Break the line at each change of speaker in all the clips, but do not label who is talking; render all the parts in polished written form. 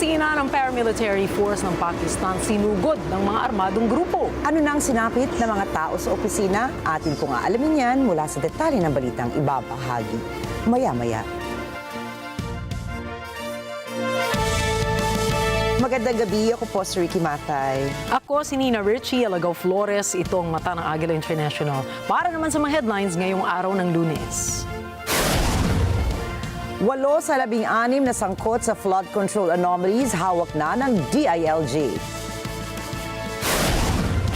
Opisina ng Paramilitary Force ng Pakistan sinugod ng mga armadong grupo.
Ano nang sinapit ng mga tao sa opisina? Atin po nga alamin yan mula sa detalye ng balitang ibabahagi maya-maya. Magandang gabi, ako po si Ricky Matay.
Ako si Nina Richie Alagaw Flores, ito ang mata ng Agila International. Para naman sa mga headlines ngayong araw ng Lunes.
8 sa 16 na sangkot sa flood control anomalies hawak na ng DILG.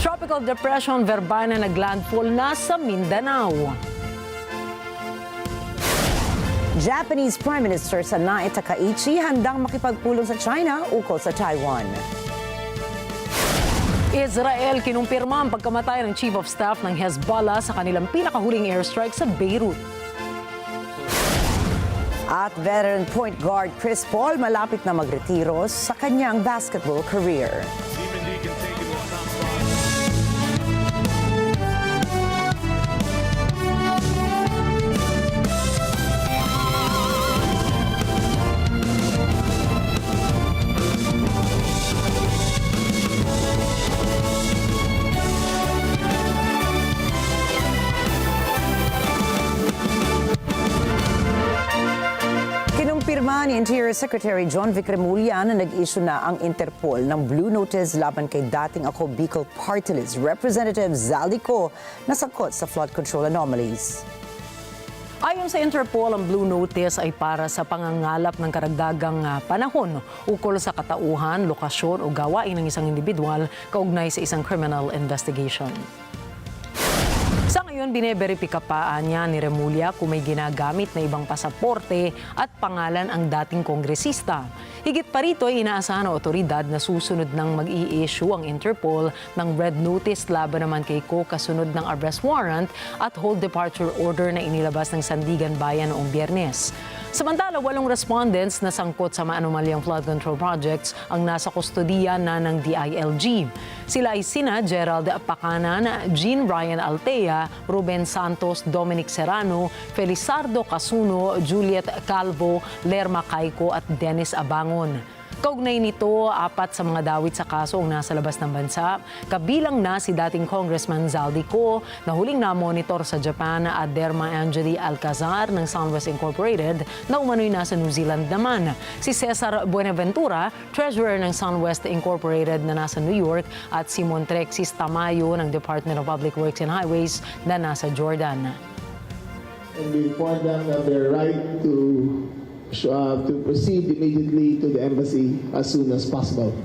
Tropical Depression VERBENA nag-landfall na sa Mindanao.
Japanese Prime Minister sa NATATAKOT handang makipagpulong sa China ukol sa Taiwan.
Israel kinumpirma ang pagkamatay ng Chief of Staff ng Hezbollah sa kanilang pinakahuling airstrike sa Beirut.
At veteran point guard Chris Paul malapit na magretiro sa kanyang basketball career. Kinumpirma ni Interior Secretary John Vic REMULLA na nag-issue na ang Interpol ng Blue Notice laban kay dating ako Bicol Party List Representative ZALDY na sangkot sa flood control anomalies.
Ayon sa Interpol, ang Blue Notice ay para sa pangangalap ng karagdagang panahon ukol sa katauhan, lokasyon o gawain ng isang individual kaugnay sa isang criminal investigation. Sa ngayon, bineberipika pa niya ni REMULLA kung may ginagamit na ibang pasaporte at pangalan ang dating kongresista. Higit pa rito ay inaasahan ng otoridad na susunod ng mag-i-issue ang Interpol ng Red Notice laban naman kay Ko kasunod ng arrest warrant at hold departure order na inilabas ng Sandigan Bayan noong Biyernes. Samantala, 8 respondents na sangkot sa maanomalyang flood control projects ang nasa kustodiya na ng DILG. Sila ay sina Gerald Pacanan, Jean Ryan Altea, Ruben Santos, Dominic Serrano, Felizardo Casuno, Juliet Calvo, Lerma Caico at Dennis Abangon. Kaugnay nito, 4 sa mga dawit sa kaso ang nasa labas ng bansa. Kabilang na si dating Congressman ZALDY na huling na-monitor sa Japan at Derma Angeli Alcazar ng Sunwest Incorporated na umano'y nasa New Zealand naman. Si Cesar Buenaventura, treasurer ng Sunwest Incorporated na nasa New York at si Montrexis Tamayo ng Department of Public Works and Highways na nasa Jordan.
And we inform them of their right to proceed immediately to the embassy as soon as possible.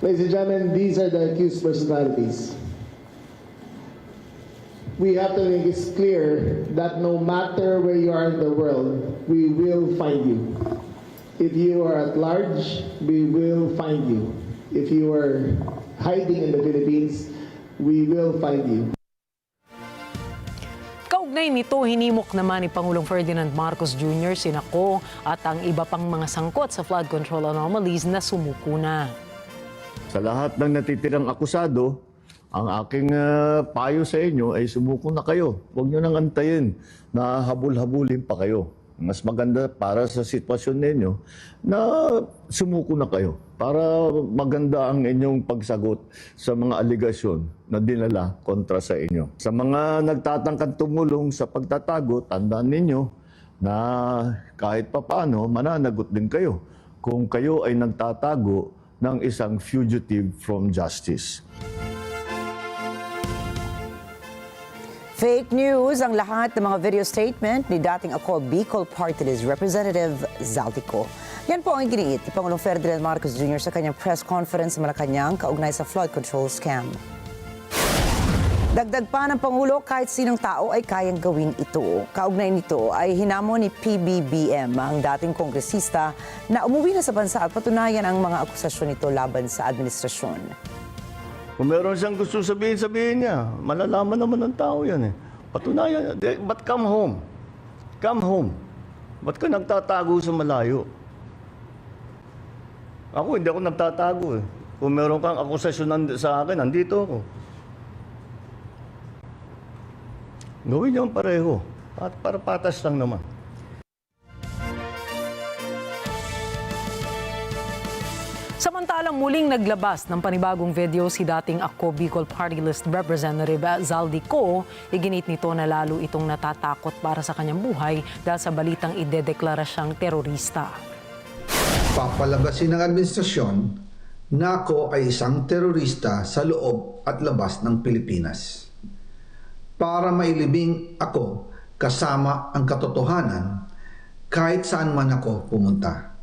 Ladies and gentlemen, these are the accused personalities. We have to make it clear that no matter where you are in the world, we will find you. If you are at large, we will find you. If you are hiding in the Philippines, we will find you.
Kaugnay nito, hinimok naman ni Pangulong Ferdinand Marcos Jr. sina Ko at ang iba pang mga sangkot sa flood control anomalies na sumuko na.
Sa lahat ng natitirang akusado, ang aking payo sa inyo ay sumuko na kayo. Huwag nyo nang antayin na habul-habulin pa kayo. Mas maganda para sa sitwasyon ninyo na sumuko na kayo para maganda ang inyong pagsagot sa mga alegasyon na dinala kontra sa inyo. Sa mga nagtatangkang tumulong sa pagtatago, tandaan ninyo na kahit papaano mananagot din kayo kung kayo ay nagtatago ng isang fugitive from justice.
Fake news ang lahat ng mga video statement ni dating ako Bicol Party List Representative ZALDY. Yan po ang iginiit ni Pangulong Ferdinand Marcos Jr. sa kanyang press conference sa Malacanang kaugnay sa flood control scam. Dagdag pa ng Pangulo, kahit sinong tao ay kayang gawin ito. Kaugnay nito ay hinamon ni PBBM ang dating kongresista na umuwi na sa bansa at patunayan ang mga akusasyon nito laban sa administrasyon.
Kung meron siyang gusto sabihin niya, malalaman naman ng tao yan eh. Patunayan, but come home. Come home. Ba't ka nagtatago sa malayo? Ako, hindi ako nagtatago eh. Kung meron kang akusasyon sa akin, nandito ako. Gawin niyo pareho. At para patas lang naman.
Samantalang muling naglabas ng panibagong video si dating Ako Bicol Party List Representative ZALDY ko, iginit nito na lalo itong natatakot para sa kanyang buhay dahil sa balitang idedeklara siyang terorista.
Papalabasin ng administrasyon na ako ay isang terorista sa loob at labas ng Pilipinas. Para mailibing ako kasama ang katotohanan kahit saan man ako pumunta.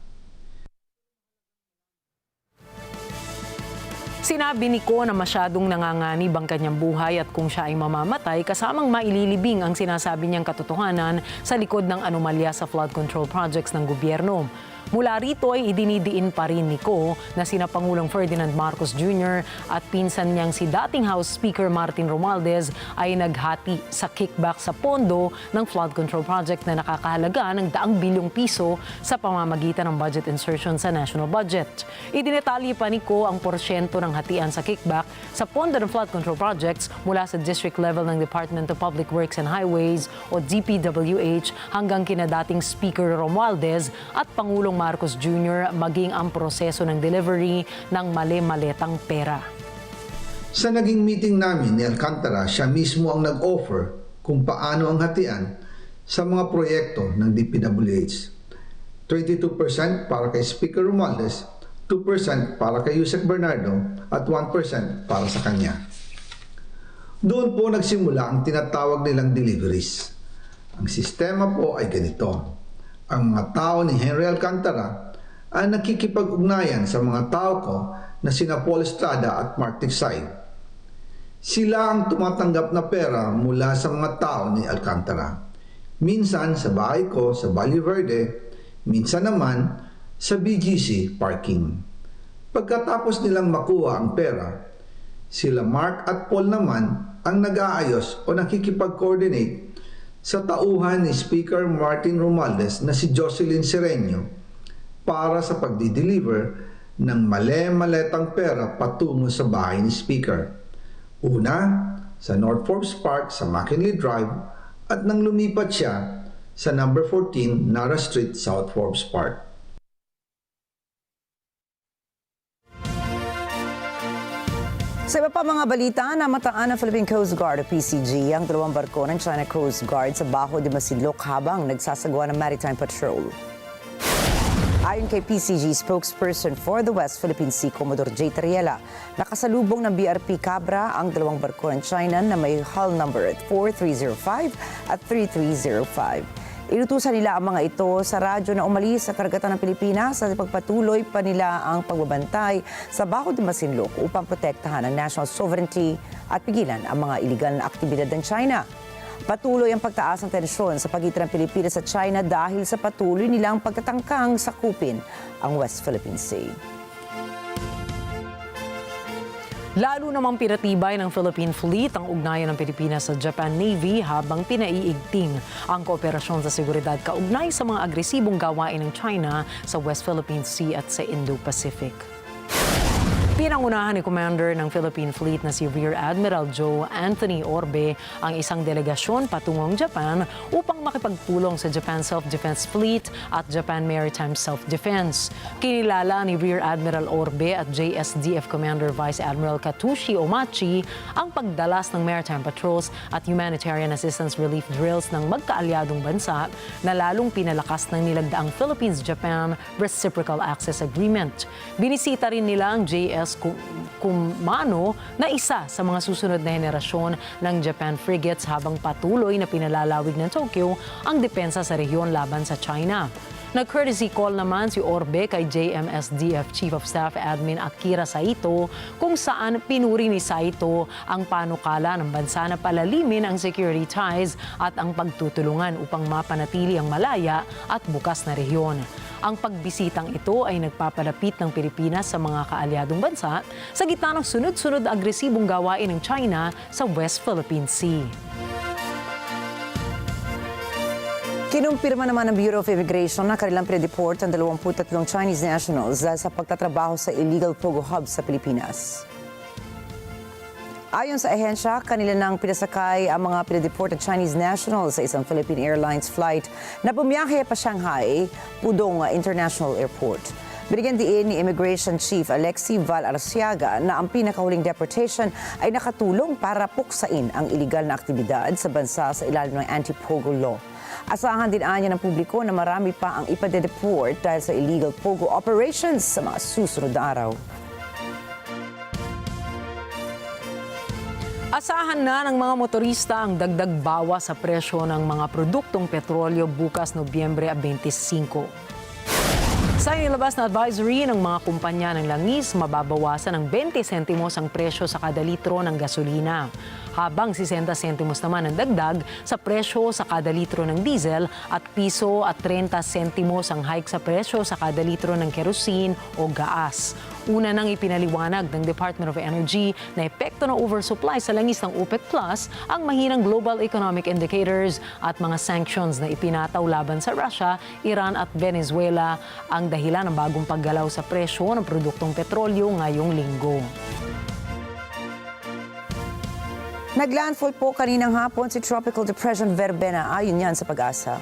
Sinabi ni Ko na masyadong nanganganib ang kanyang buhay at kung siya ay mamamatay, kasamang maililibing ang sinasabi niyang katotohanan sa likod ng anomalya sa flood control projects ng gobyerno. Mula rito ay idinidiin pa rin ni Ko na sina Pangulong Ferdinand Marcos Jr. at pinsan niyang si dating House Speaker Martin Romualdez ay naghati sa kickback sa pondo ng flood control project na nakakahalaga ng daang bilyong piso sa pamamagitan ng budget insertion sa national budget. Idinetalye pa ni Ko ang porsyento ng hatian sa kickback sa pondo ng flood control projects mula sa district level ng Department of Public Works and Highways o DPWH hanggang kina dating Speaker Romualdez at Pangulong Marcos Jr. maging ang proseso ng delivery ng mali-maletang pera.
Sa naging meeting namin ni Alcantara, siya mismo ang nag-offer kung paano ang hatian sa mga proyekto ng DPWH. 22% para kay Speaker Romualdez, 2% para kay Yusek Bernardo at 1% para sa kanya. Doon po nagsimula ang tinatawag nilang deliveries. Ang sistema po ay ganito. Ang mga tao ni Henry Alcantara ay nakikipag-ugnayan sa mga tao ko na sina Paul Estrada at Mark Tigsay. Sila ang tumatanggap na pera mula sa mga tao ni Alcantara. Minsan sa bahay ko sa Valle Verde, minsan naman sa BGC parking. Pagkatapos nilang makuha ang pera, sila Mark at Paul naman ang nag-aayos o nakikipag-coordinate sa tauhan ni Speaker Martin Romualdez na si Jocelyn Sereño para sa pagdi-deliver ng mali-maletang pera patungo sa bahay ni Speaker. Una, sa North Forbes Park sa McKinley Drive at nang lumipat siya sa number 14 Nara Street, South Forbes Park.
Sa iba pa mga balita, namataan ng Philippine Coast Guard o PCG ang dalawang barko ng China Coast Guard sa Bajo de Masinloc habang nagsasagawa ng maritime patrol. Ayon kay PCG spokesperson for the West Philippine Sea, Commodore J. Tariela, nakasalubong ng BRP Cabra ang dalawang barko ng China na may hull number at 4305 at 3305. Inutusan nila ang mga ito sa radyo na umalis sa karagatan ng Pilipinas at ipagpatuloy pa nila ang pagbabantay sa Bajo de Masinloc upang protektahan ang national sovereignty at pigilan ang mga iligal na aktibidad ng China. Patuloy ang pagtaas ng tensyon sa pagitan ng Pilipinas at China dahil sa patuloy nilang pagtatangkang sakupin ang West Philippine Sea.
Lalo namang pinatibay ng Philippine Fleet ang ugnayan ng Pilipinas sa Japan Navy habang pinaiigting ang kooperasyon sa seguridad kaugnay sa mga agresibong gawain ng China sa West Philippine Sea at sa Indo-Pacific. Pinangunahan ni Commander ng Philippine Fleet na si Rear Admiral Joe Anthony Orbe ang isang delegasyon patungong Japan upang makipagpulong sa Japan Self-Defense Fleet at Japan Maritime Self-Defense. Kinilala ni Rear Admiral Orbe at JSDF Commander Vice Admiral Katushi Omachi ang pagdalas ng maritime patrols at humanitarian assistance relief drills ng magkaalyadong bansa na lalong pinalakas ng nilagdaang Philippines-Japan Reciprocal Access Agreement. Binisita rin nila ang JS Kumano na isa sa mga susunod na henerasyon ng Japan frigates habang patuloy na pinalalawig ng Tokyo ang depensa sa rehiyon laban sa China. Nag-courtesy call naman si Orbe kay JMSDF Chief of Staff Admin Akira Saito kung saan pinuri ni Saito ang panukala ng bansa na palalimin ang security ties at ang pagtutulungan upang mapanatili ang malaya at bukas na rehiyon. Ang pagbisitang ito ay nagpapalapit ng Pilipinas sa mga kaalyadong bansa sa gitna ng sunod-sunod agresibong gawain ng China sa West Philippine Sea.
Kinumpirma naman ng Bureau of Immigration na kanilang pinadeport ang 23 Chinese nationals dahil sa pagtatrabaho sa illegal POGO hubs sa Pilipinas. Ayon sa ahensya, kanila nang pinasakay ang mga pinadeport na Chinese nationals sa isang Philippine Airlines flight na bumiyahe pa Shanghai, Pudong International Airport. Binigyan diin ni Immigration Chief Alexi Val Arciaga na ang pinakahuling deportation ay nakatulong para puksain ang iligal na aktibidad sa bansa sa ilalim ng anti-POGO law. Asahan din anya ng publiko na marami pa ang ipa-deport dahil sa illegal POGO operations sa mga susunod na araw.
Asahan na ng mga motorista ang dagdag bawas sa presyo ng mga produktong petrolyo bukas Nobyembre 25. Sa inilabas na advisory ng mga kumpanya ng langis, mababawasan ng 20 sentimos ang presyo sa kada litro ng gasolina, habang 60 sentimos naman ang dagdag sa presyo sa kada litro ng diesel at piso at 30 sentimos ang hike sa presyo sa kada litro ng kerosene o gaas. Una nang ipinaliwanag ng Department of Energy na epekto ng oversupply sa langis ng OPEC Plus ang mahinang global economic indicators at mga sanctions na ipinataw laban sa Russia, Iran at Venezuela ang dahilan ng bagong paggalaw sa presyo ng produktong petrolyo ngayong linggo.
Naglandfall po kaninang hapon si Tropical Depression VERBENA, ayon yan sa Pag-asa.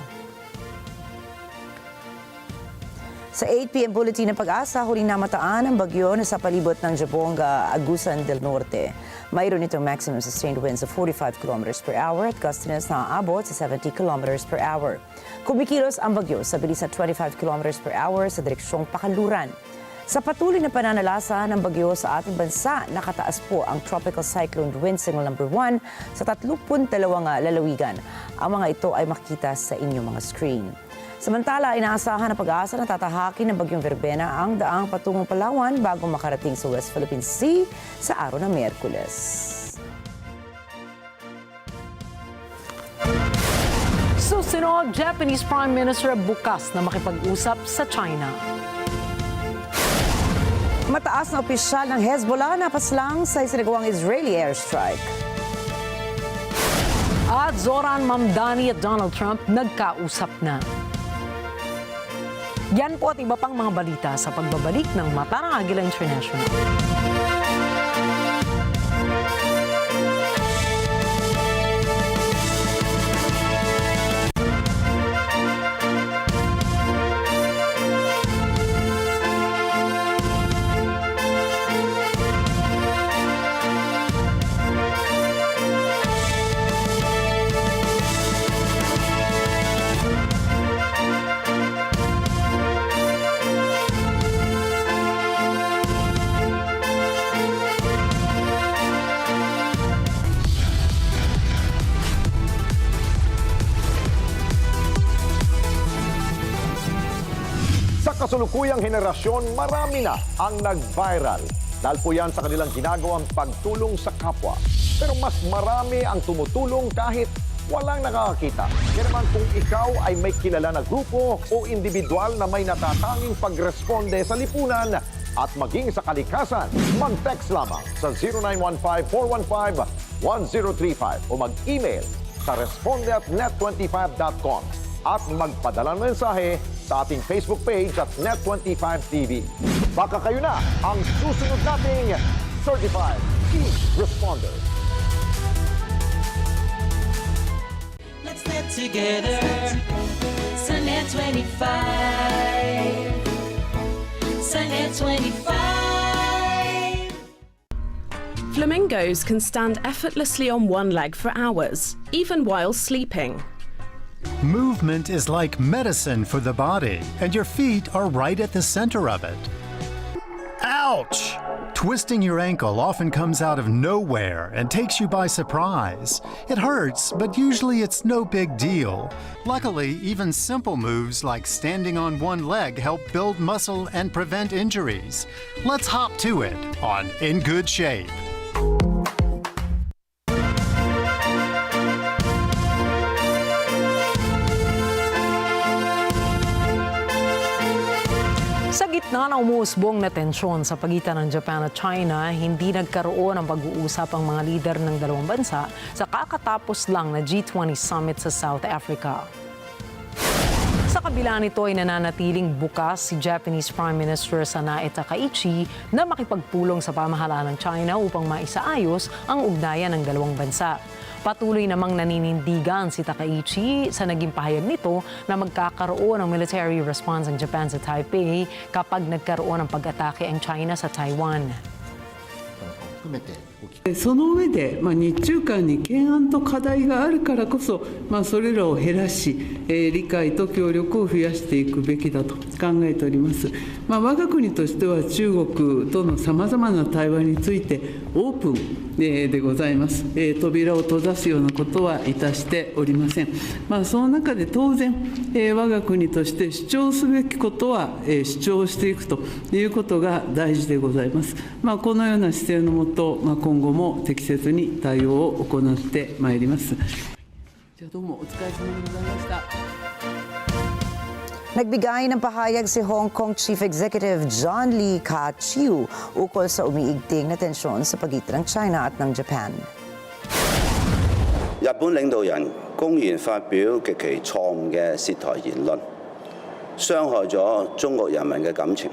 Sa 8 p.m. bulletin ng Pag-asa, huling namataan ang bagyo na sa palibot ng Jabonga, Agusan del Norte. Mayroon itong maximum sustained winds of 45 km per hour at gustiness na aabot sa 70 km per hour. Kumikilos ang bagyo sa bilis na 25 km per hour sa direksyong Pakaluran. Sa patuloy na pananalasa ng bagyo sa ating bansa, nakataas po ang Tropical Cyclone Wind Signal number 1 sa 32 lalawigan. Ang mga ito ay makita sa inyong mga screen. Samantala, inaasahan ng Pag-asa na tatahakin ng Bagyong VERBENA ang daang patungong Palawan bago makarating sa West Philippine Sea sa araw ng Miyerkules.
Susunod, Japanese Prime Minister bukas na makipag-usap sa China.
Mataas na opisyal ng Hezbollah napaslang sa isinagawang Israeli airstrike.
At Zoran Mamdani at Donald Trump nagkausap na. Yan po at iba pang mga balita sa pagbabalik ng Mata ng Agila International.
Kasulukuyang henerasyon, marami na ang nag-viral. Dahil po yan sa kanilang ginagawang pagtulong sa kapwa. Pero mas marami ang tumutulong kahit walang nakakakita. Kaya naman kung ikaw ay may kilala na grupo o individual na may natatanging pagresponde sa lipunan at maging sa kalikasan, mag-text lamang sa 0915-415-1035 o mag-email sa responde@net25.com at magpadala ng mensahe sa ating Facebook page at Net25TV. Baka kayo na ang susunod nating Certified Key Responder.
Let's net together sa Net25. Sa Net25.
Flamingos can stand effortlessly on one leg for hours, even while sleeping.
Movement is like medicine for the body, and your feet are right at the center of it. Ouch! Twisting your ankle often comes out of nowhere and takes you by surprise. It hurts, but usually it's no big deal. Luckily, even simple moves like standing on one leg help build muscle and prevent injuries. Let's hop to it on In Good Shape.
Sa gitna ng umuusbong na tensyon sa pagitan ng Japan at China, hindi nagkaroon ng pag-uusap ang mga lider ng dalawang bansa sa kakatapos lang na G20 summit sa South Africa. Sa Sa kabila nito ay nananatiling bukas si Japanese Prime Minister Takaichi na makipagpulong sa pamahalaan ng China upang maisaayos ang ugnayan ng dalawang bansa. Patuloy namang naninindigan si Takaichi sa naging pahayag nito na magkakaroon ng military response ang Japan sa Taipei kapag nagkaroon ng pag-atake ang China sa Taiwan.
その上で、日中間に懸案と課題があるからこそ、それらを減らし、理解と協力を増やしていくべきだと考えております。我が国としては中国とのさまざまな対話についてオープンでございます。扉を閉ざすようなことはいたしておりません。その中で当然、我が国として主張すべきことは主張していくということが大事でございます。このような姿勢のもと、今後も適切に対応を行ってまいります。じゃあどうもお疲れ様でございました。
Nagbigay ng pahayag si Hong Kong Chief Executive John Lee Ka-chiu ukol sa umiigting na tensyon sa pagitan ng China at ng Japan.
日本領導人公然發表極其錯誤嘅涉台言論，傷害咗中國人民嘅感情，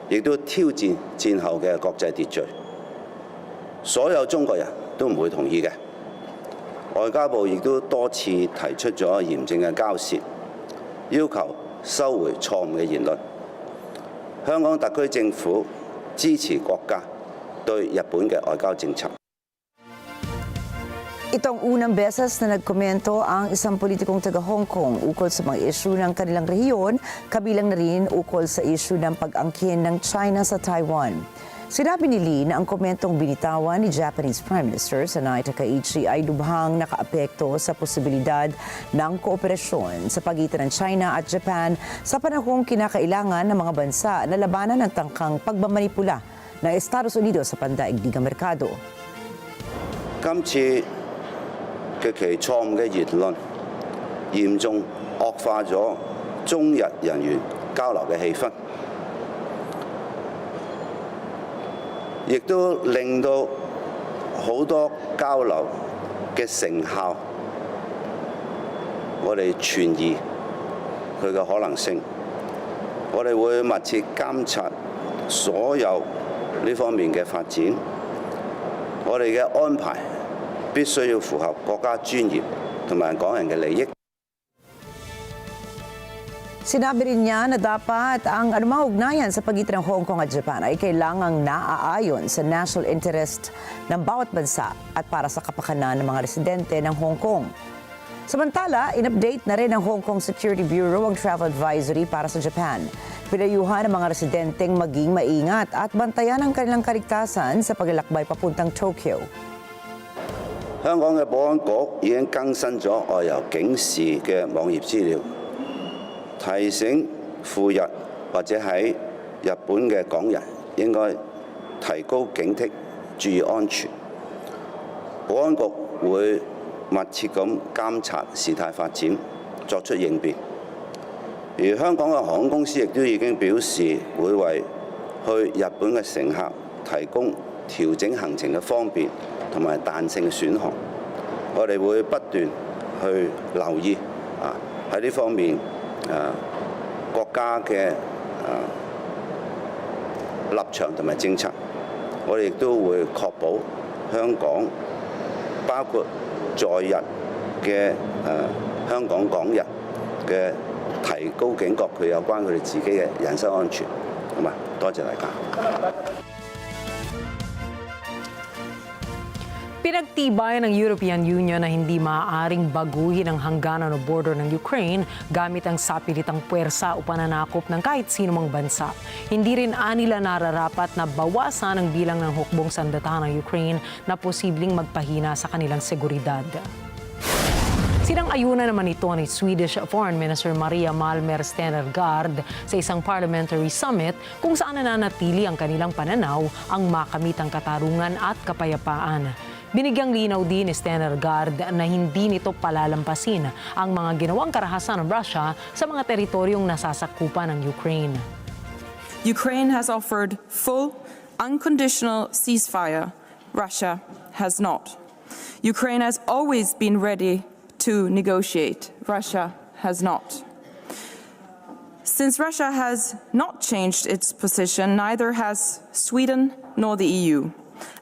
亦都挑戰戰後嘅國際秩序。所有中國人都唔會同意嘅。外交部亦都多次提出咗嚴正嘅交涉，要求 收回錯誤嘅言論。香港特區政府支持國家對日本嘅外交政策。
Itong unang beses na nagkomento ang isang politikong taga Hong Kong ukol sa mga isyu ng kanilang rehiyon, kabilang na rin ukol sa isyu ng pag-angkin ng China sa Taiwan. Sinabi ni Lee na ang komentong binitawan ni Japanese Prime Minister Takaichi ay lubhang nakaapekto sa posibilidad ng kooperasyon sa pagitan ng China at Japan sa panahong kinakailangan ng mga bansa na labanan ng tangkang pagmamanipula ng Estados Unidos sa pandaigdigang merkado.
今次極其錯誤嘅言論，嚴重惡化咗中日人員交流嘅氣氛。 亦都令到好多交流嘅成效，我哋存疑佢嘅可能性。我哋會密切監察所有呢方面嘅發展。我哋嘅安排必須要符合國家尊嚴同埋港人嘅利益。
Sinabi rin niya na dapat ang anumang ugnayan sa pagitan ng Hong Kong at Japan ay kailangang naaayon sa national interest ng bawat bansa at para sa kapakanan ng mga residente ng Hong Kong. Samantala, in-update na rin ng Hong Kong Security Bureau ang travel advisory para sa Japan. Pinayuhan ng mga residenteng maging maingat at bantayan ang kanilang kaligtasan sa paglalakbay papuntang Tokyo.
香港嘅保安局已經更新咗外遊警示嘅網頁資料。 提醒赴日或者喺日本嘅港人應該提高警惕，注意安全。保安局會密切咁監察事態發展，作出應變。而香港嘅航空公司亦都已經表示會為去日本嘅乘客提供調整行程嘅方便同埋彈性嘅選項。我哋會不斷去留意喺呢方面。 國家嘅立場同埋政策，我哋亦都會確保香港包括在日嘅香港港人嘅提高警覺，佢有關佢哋自己嘅人身安全。咁啊，多謝大家。
Pinagtibay ng European Union na hindi maaaring baguhin ang hangganan o border ng Ukraine gamit ang sapilitang puwersa o pananakop ng kahit sinumang bansa. Hindi rin anila nararapat na bawasan ang bilang ng hukbong sandata ng Ukraine na posibleng magpahina sa kanilang seguridad. Sinang-ayunan naman ito ni Swedish Foreign Minister Maria Malmer Stenergard sa isang parliamentary summit kung saan nananatili ang kanilang pananaw ang makamitang katarungan at kapayapaan. Binigyang linaw din ni Stenergard na hindi nito palalampasin ang mga ginawang karahasan ng Russia sa mga teritoryong nasasakupan ng Ukraine.
Ukraine has offered full, unconditional ceasefire. Russia has not. Ukraine has always been ready to negotiate. Russia has not. Since Russia has not changed its position, neither has Sweden nor the EU.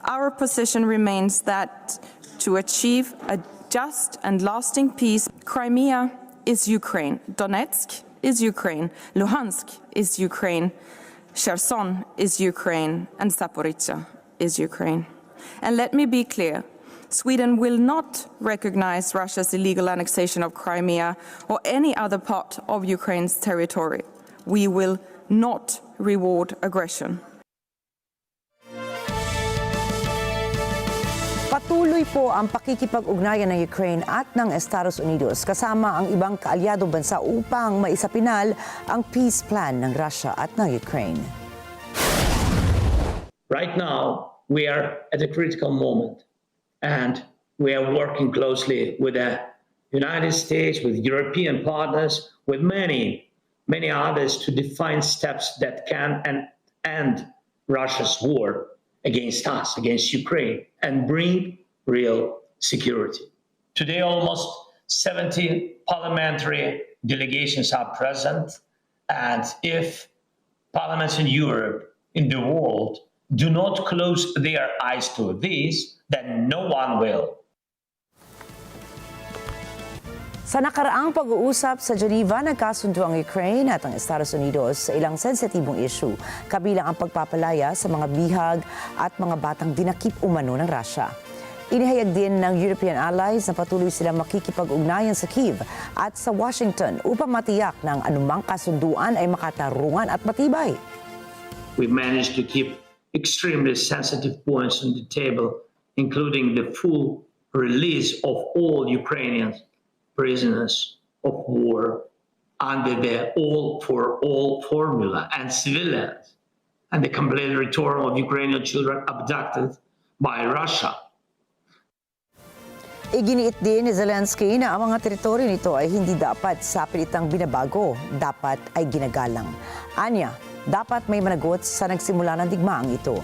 Our position remains that to achieve a just and lasting peace, Crimea is Ukraine, Donetsk is Ukraine, Luhansk is Ukraine, Kherson is Ukraine, and Zaporizhzhia is Ukraine. And let me be clear, Sweden will not recognize Russia's illegal annexation of Crimea or any other part of Ukraine's territory. We will not reward aggression.
Patuloy po ang pakikipag-ugnayan ng Ukraine at ng Estados Unidos kasama ang ibang kaalyadong bansa upang maisapinal ang peace plan ng Russia at ng Ukraine.
Right now, we are at a critical moment, and we are working closely with the United States, with European partners, with many others to define steps that can end Russia's war against us, against Ukraine, and bring real security. Today, almost 70 parliamentary delegations are present, and if parliaments in Europe, in the world, do not close their eyes to this, then no one will.
Sa nakaraang pag-uusap sa Geneva, nagkasundo ang Ukraine at ang Estados Unidos sa ilang sensitibong issue, kabilang ang pagpapalaya sa mga bihag at mga batang dinakip umano ng Russia. Inihayag din ng European allies na patuloy silang makikipag-ugnayan sa Kyiv at sa Washington upang matiyak ng anumang kasunduan ay makatarungan at matibay.
We managed to keep extremely sensitive points on the table, including the full release of all Ukrainian prisoners of war under the all for all formula, and civilians, and the complete return of Ukrainian children abducted by Russia.
Iginiit din ni Zelensky na ang mga teritoryo nito ay hindi dapat sa pilitang binabago, dapat ay ginagalang. Anya, dapat may managot sa nagsimula ng digmaang ito.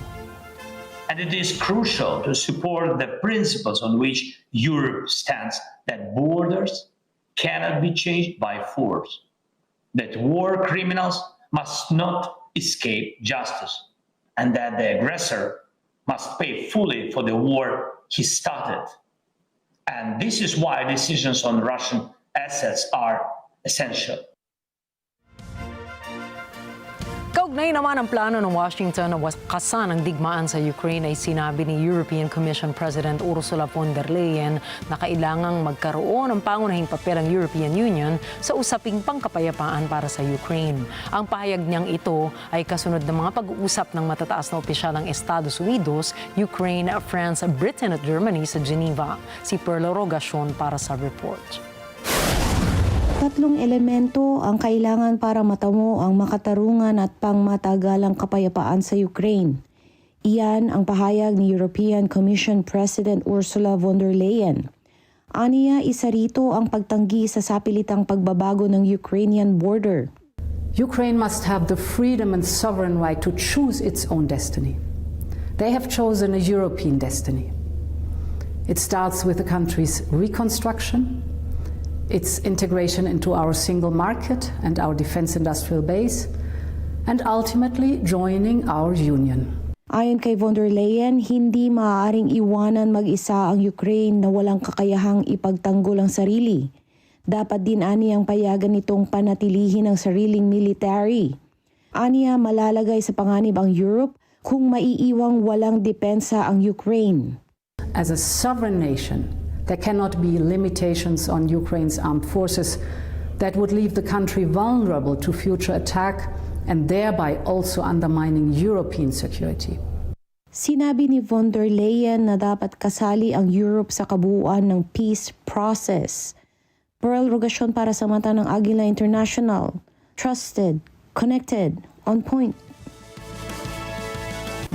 And it is crucial to support the principles on which Europe stands, that borders cannot be changed by force, that war criminals must not escape justice, and that the aggressor must pay fully for the war he started. And this is why decisions on Russian assets are essential.
Kaugnay naman ang plano ng Washington na wakasan ang digmaan sa Ukraine ay sinabi ni European Commission President Ursula von der Leyen na kailangang magkaroon ng pangunahing papel ang European Union sa usaping pangkapayapaan para sa Ukraine. Ang pahayag niyang ito ay kasunod ng mga pag-uusap ng matataas na opisyal ng Estados Unidos, Ukraine, France, Britain at Germany sa Geneva. Si Perla Rogacion para sa report.
Tatlong elemento ang kailangan para matamo ang makatarungan at pangmatagalang kapayapaan sa Ukraine. Iyan ang pahayag ni European Commission President Ursula von der Leyen. Aniya, isa rito ang pagtanggi sa sapilitang pagbabago ng Ukrainian border.
Ukraine must have the freedom and sovereign right to choose its own destiny. They have chosen a European destiny. It starts with the country's reconstruction, its integration into our single market and our defense industrial base, and ultimately joining our union.
Ayon kay von der Leyen, hindi maaaring iwanan mag-isa ang Ukraine na walang kakayahang ipagtanggol ang sarili. Dapat din aniyang payagan nitong panatilihin ang sariling military. Aniya, malalagay sa panganib ang Europe kung maiiwang walang depensa ang Ukraine.
As a sovereign nation, there cannot be limitations on Ukraine's armed forces that would leave the country vulnerable to future attack and thereby also undermining European security.
Sinabi ni von der Leyen na dapat kasali ang Europe sa kabuuan ng peace process. Pearl Rogacion para sa mata ng Agila International. Trusted, connected, on point.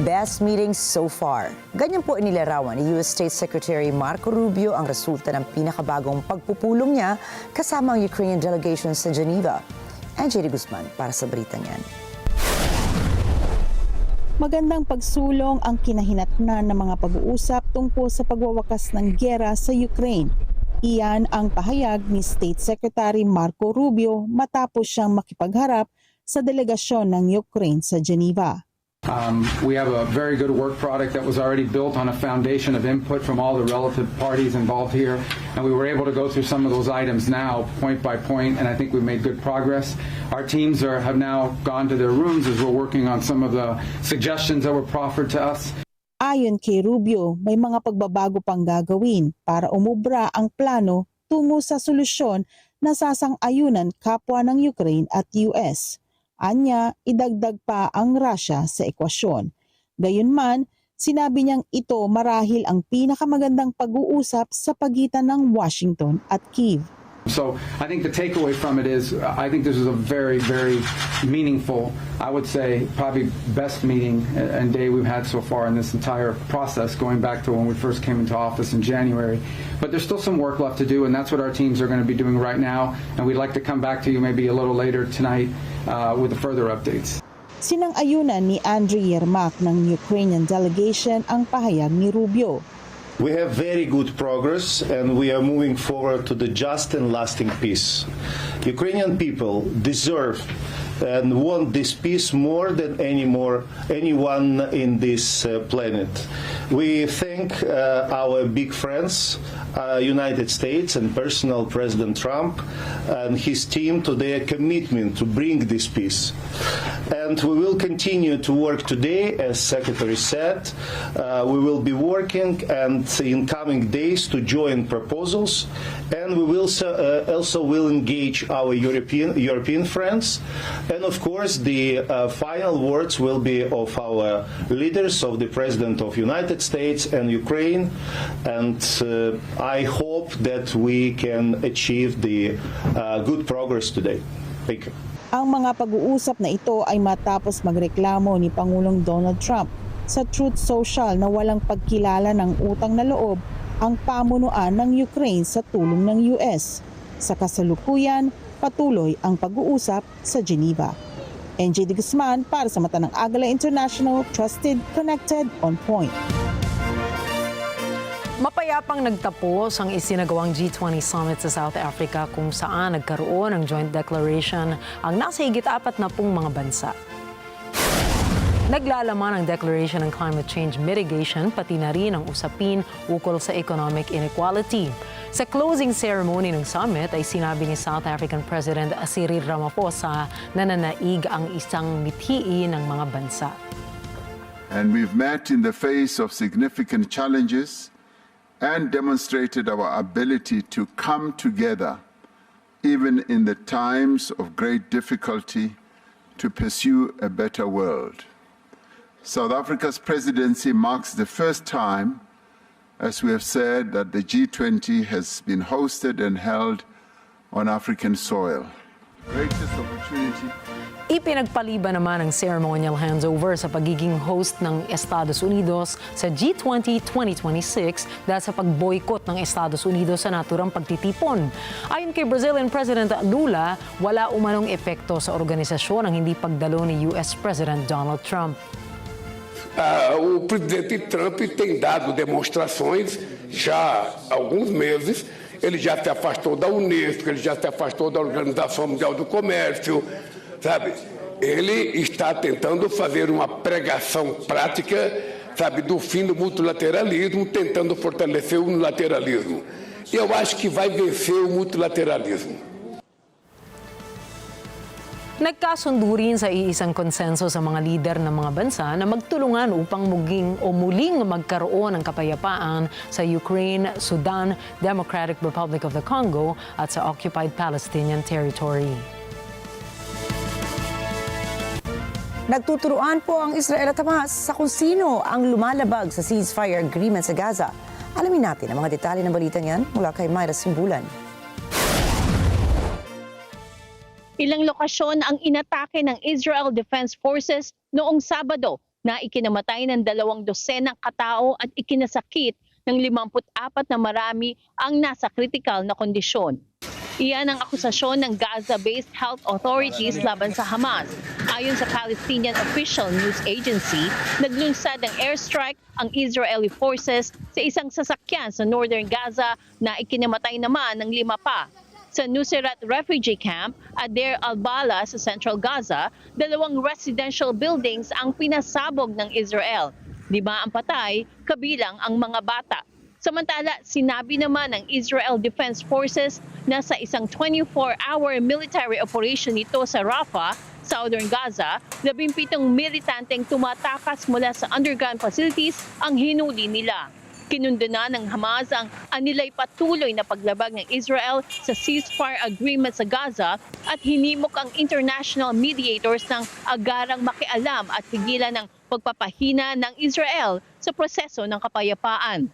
Best meetings so far. Ganyan po inilarawan ni U.S. State Secretary Marco Rubio ang resulta ng pinakabagong pagpupulong niya kasama ang Ukrainian delegation sa Geneva. Angeli Guzman para sa balitang yan.
Magandang pagsulong ang kinahinatnan ng mga pag-uusap tungkol sa pagwawakas ng giyera sa Ukraine. Iyan ang pahayag ni State Secretary Marco Rubio matapos siyang makipagharap sa delegasyon ng Ukraine sa Geneva.
We have a very good work product that was already built on a foundation of input from all the relative parties involved here, and we were able to go through some of those items now, point by point, and I think we've made good progress. Our teams have now gone to their rooms as we're working on some of the suggestions that were proffered to us.
Ayon kay Rubio, may mga pagbabago pang gagawin para umubra ang plano tungo sa solusyon na sasang-ayunan kapwa ng Ukraine at US. Anya, idagdag pa ang Russia sa ekwasyon. Gayunman, sinabi niyang ito marahil ang pinakamagandang pag-uusap sa pagitan ng Washington at Kyiv.
So I think the takeaway from it is I think this is a very, very meaningful, I would say probably best meeting and day we've had so far in this entire process going back to when we first came into office in January. But there's still some work left to do, and that's what our teams are going to be doing right now. And we'd like to come back to you maybe a little later tonight with the further updates.
Sinang-ayunan ni Andriy Yermak ng Ukrainian delegation ang pahayag ni Rubio.
We have very good progress and we are moving forward to the just and lasting peace. Ukrainian people deserve and want this peace more than anyone in this planet. We thank our big friends, United States and personal President Trump and his team to their commitment to bring this peace. And we will continue to work today, as Secretary said. We will be working and in coming days to join proposals, and we will also will engage our European friends. And of course, the final words will be of our leaders, of the President of United States and Ukraine. And I hope that we can achieve the good progress today. Thank you.
Ang mga pag-uusap na ito ay matapos magreklamo ni Pangulong Donald Trump sa Truth Social na walang pagkilala ng utang na loob ang pamunuan ng Ukraine sa tulong ng US. Sa kasalukuyan, patuloy ang pag-uusap sa Geneva. NJ De Guzman para sa mata ng Agila International, trusted, connected, on point.
Mapayapang nagtapos ang isinagawang G20 Summit sa South Africa kung saan nagkaroon ng joint declaration ang nasa higit 40 mga bansa. Naglalaman ang declaration ng climate change mitigation pati na rin ang usapin ukol sa economic inequality. Sa closing ceremony ng summit ay sinabi ni South African President Cyril Ramaphosa na nanaig ang isang mithiin ng mga bansa.
And we've met in the face of significant challenges and demonstrated our ability to come together, even in the times of great difficulty, to pursue a better world. South Africa's presidency marks the first time, as we have said, that the G20 has been hosted and held on African soil. Greatest opportunity.
Ipinagpaliban naman ang ceremonial handover sa pagiging host ng Estados Unidos sa G20 2026 dahil sa pag-boycott ng Estados Unidos sa naturang pagtitipon. Ayon kay Brazilian President Lula, wala umanong epekto sa organisasyon ang hindi pagdalo ni US President Donald Trump.
O presidente Trump tem dado demonstrações já há alguns meses. Ele já se afastou da Unesco, ele já se afastou da Organização Mundial do Comércio, sabe? Ele está tentando fazer uma pregação prática, sabe, do fim do multilateralismo, tentando fortalecer o unilateralismo. E eu acho que vai vencer o multilateralismo.
Nagkasundo rin sa iisang konsenso sa mga lider ng mga bansa na magtulungan upang muling magkaroon ng kapayapaan sa Ukraine, Sudan, Democratic Republic of the Congo at sa occupied Palestinian territory.
Nagtuturuan po ang Israel at Hamas sa kung sino ang lumalabag sa ceasefire agreement sa Gaza. Alamin natin ang mga detalye ng balita niyan mula kay Myra Simbulan.
Ilang lokasyon ang inatake ng Israel Defense Forces noong Sabado na ikinamatay ng 200 katao at ikinasakit ng 54 na marami ang nasa kritikal na kondisyon. Iyan ang akusasyon ng Gaza-based health authorities laban sa Hamas. Ayon sa Palestinian official news agency, naglunsad ng airstrike ang Israeli forces sa isang sasakyan sa northern Gaza na ikinamatay naman ng 5 pa. Sa Nuseirat refugee camp at Deir al-Bala sa central Gaza, 2 residential buildings ang pinasabog ng Israel. 5 ang patay, kabilang ang mga bata. Samantala, sinabi naman ng Israel Defense Forces na sa isang 24-hour military operation nito sa Rafah, southern Gaza, 17 militanteng tumatakas mula sa underground facilities ang hinuli nila. Kinundana ng Hamas ang anilay patuloy na paglabag ng Israel sa ceasefire agreement sa Gaza at hinimok ang international mediators ng agarang makialam at pigilan ng pagpapahina ng Israel sa proseso ng kapayapaan.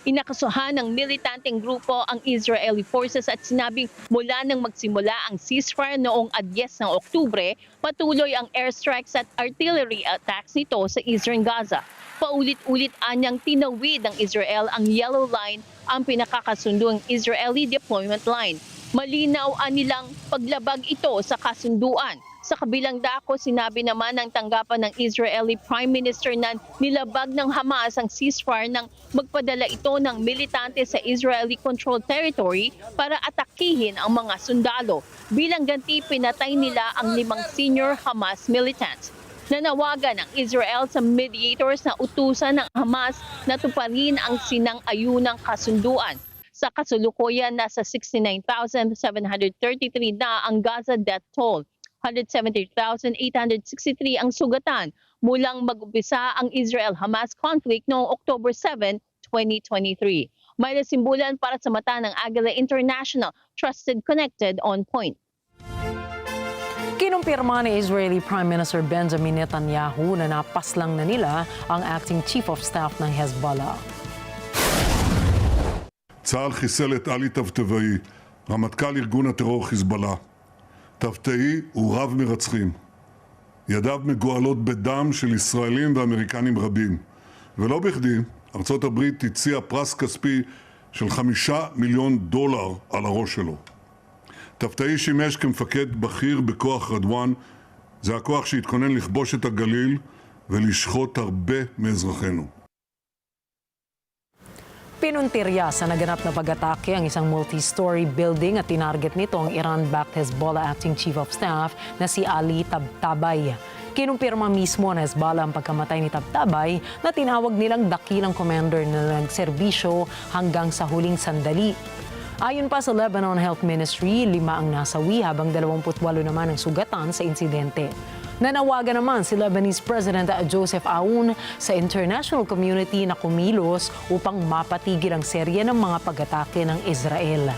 Inakasuhan ng militanteng grupo ang Israeli forces at sinabing mula nang magsimula ang ceasefire noong 10 ng Oktubre, patuloy ang airstrikes at artillery attacks nito sa eastern Gaza. Paulit-ulit anyang tinawid ng Israel ang Yellow Line, ang pinakakasunduang Israeli deployment line. Malinaw anilang paglabag ito sa kasunduan. Sa kabilang dako, sinabi naman ng tanggapan ng Israeli Prime Minister na nilabag ng Hamas ang ceasefire nang magpadala ito ng militante sa Israeli-controlled territory para atakihin ang mga sundalo. Bilang ganti, pinatay nila ang 5 senior Hamas militants. Nanawagan ng Israel sa mediators na utusan ng Hamas na tuparin ang sinang-ayunang kasunduan. Sa kasulukuyan, nasa 69,733 na ang Gaza death toll. 170,863 ang sugatan mulang mag-umpisa ang Israel-Hamas conflict noong October 7, 2023. May nasimbulan para sa mata ng Agila International, trusted, connected, on point.
Kinumpirma ni Israeli Prime Minister Benjamin Netanyahu na napaslang na nila ang acting chief of staff ng Hezbollah.
צה"ל חיסל את עלי טבטבאי, רמטכ"ל ארגון הטרור חיזבאללה. טבטאי הוא רב מרצחים. ידיו מגואלות בדם של ישראלים ואמריקנים רבים. ולא בכדי, ארצות הברית הציעה פרס כספי של $5 מיליון על הראש שלו. טבטאי שימש כמפקד בכיר בכוח רדואן, זה הכוח שהתכונן לכבוש את הגליל ולשחוט הרבה מאזרחינו.
Pinuntirya sa naganap na pag-atake ang isang multi-story building at tinarget nito ang Iran-backed Hezbollah acting chief of staff na si Ali Tabtabay. Kinumpirma mismo ng Hezbollah ang pagkamatay ni Tabtabay na tinawag nilang dakilang commander na nagserbisyo hanggang sa huling sandali. Ayon pa sa Lebanon Health Ministry, 5 ang nasawi habang 28 naman ang sugatan sa insidente. Nanawagan naman si Lebanese President Joseph Aoun sa international community na kumilos upang mapatigil ang serye ng mga pag-atake ng Israel.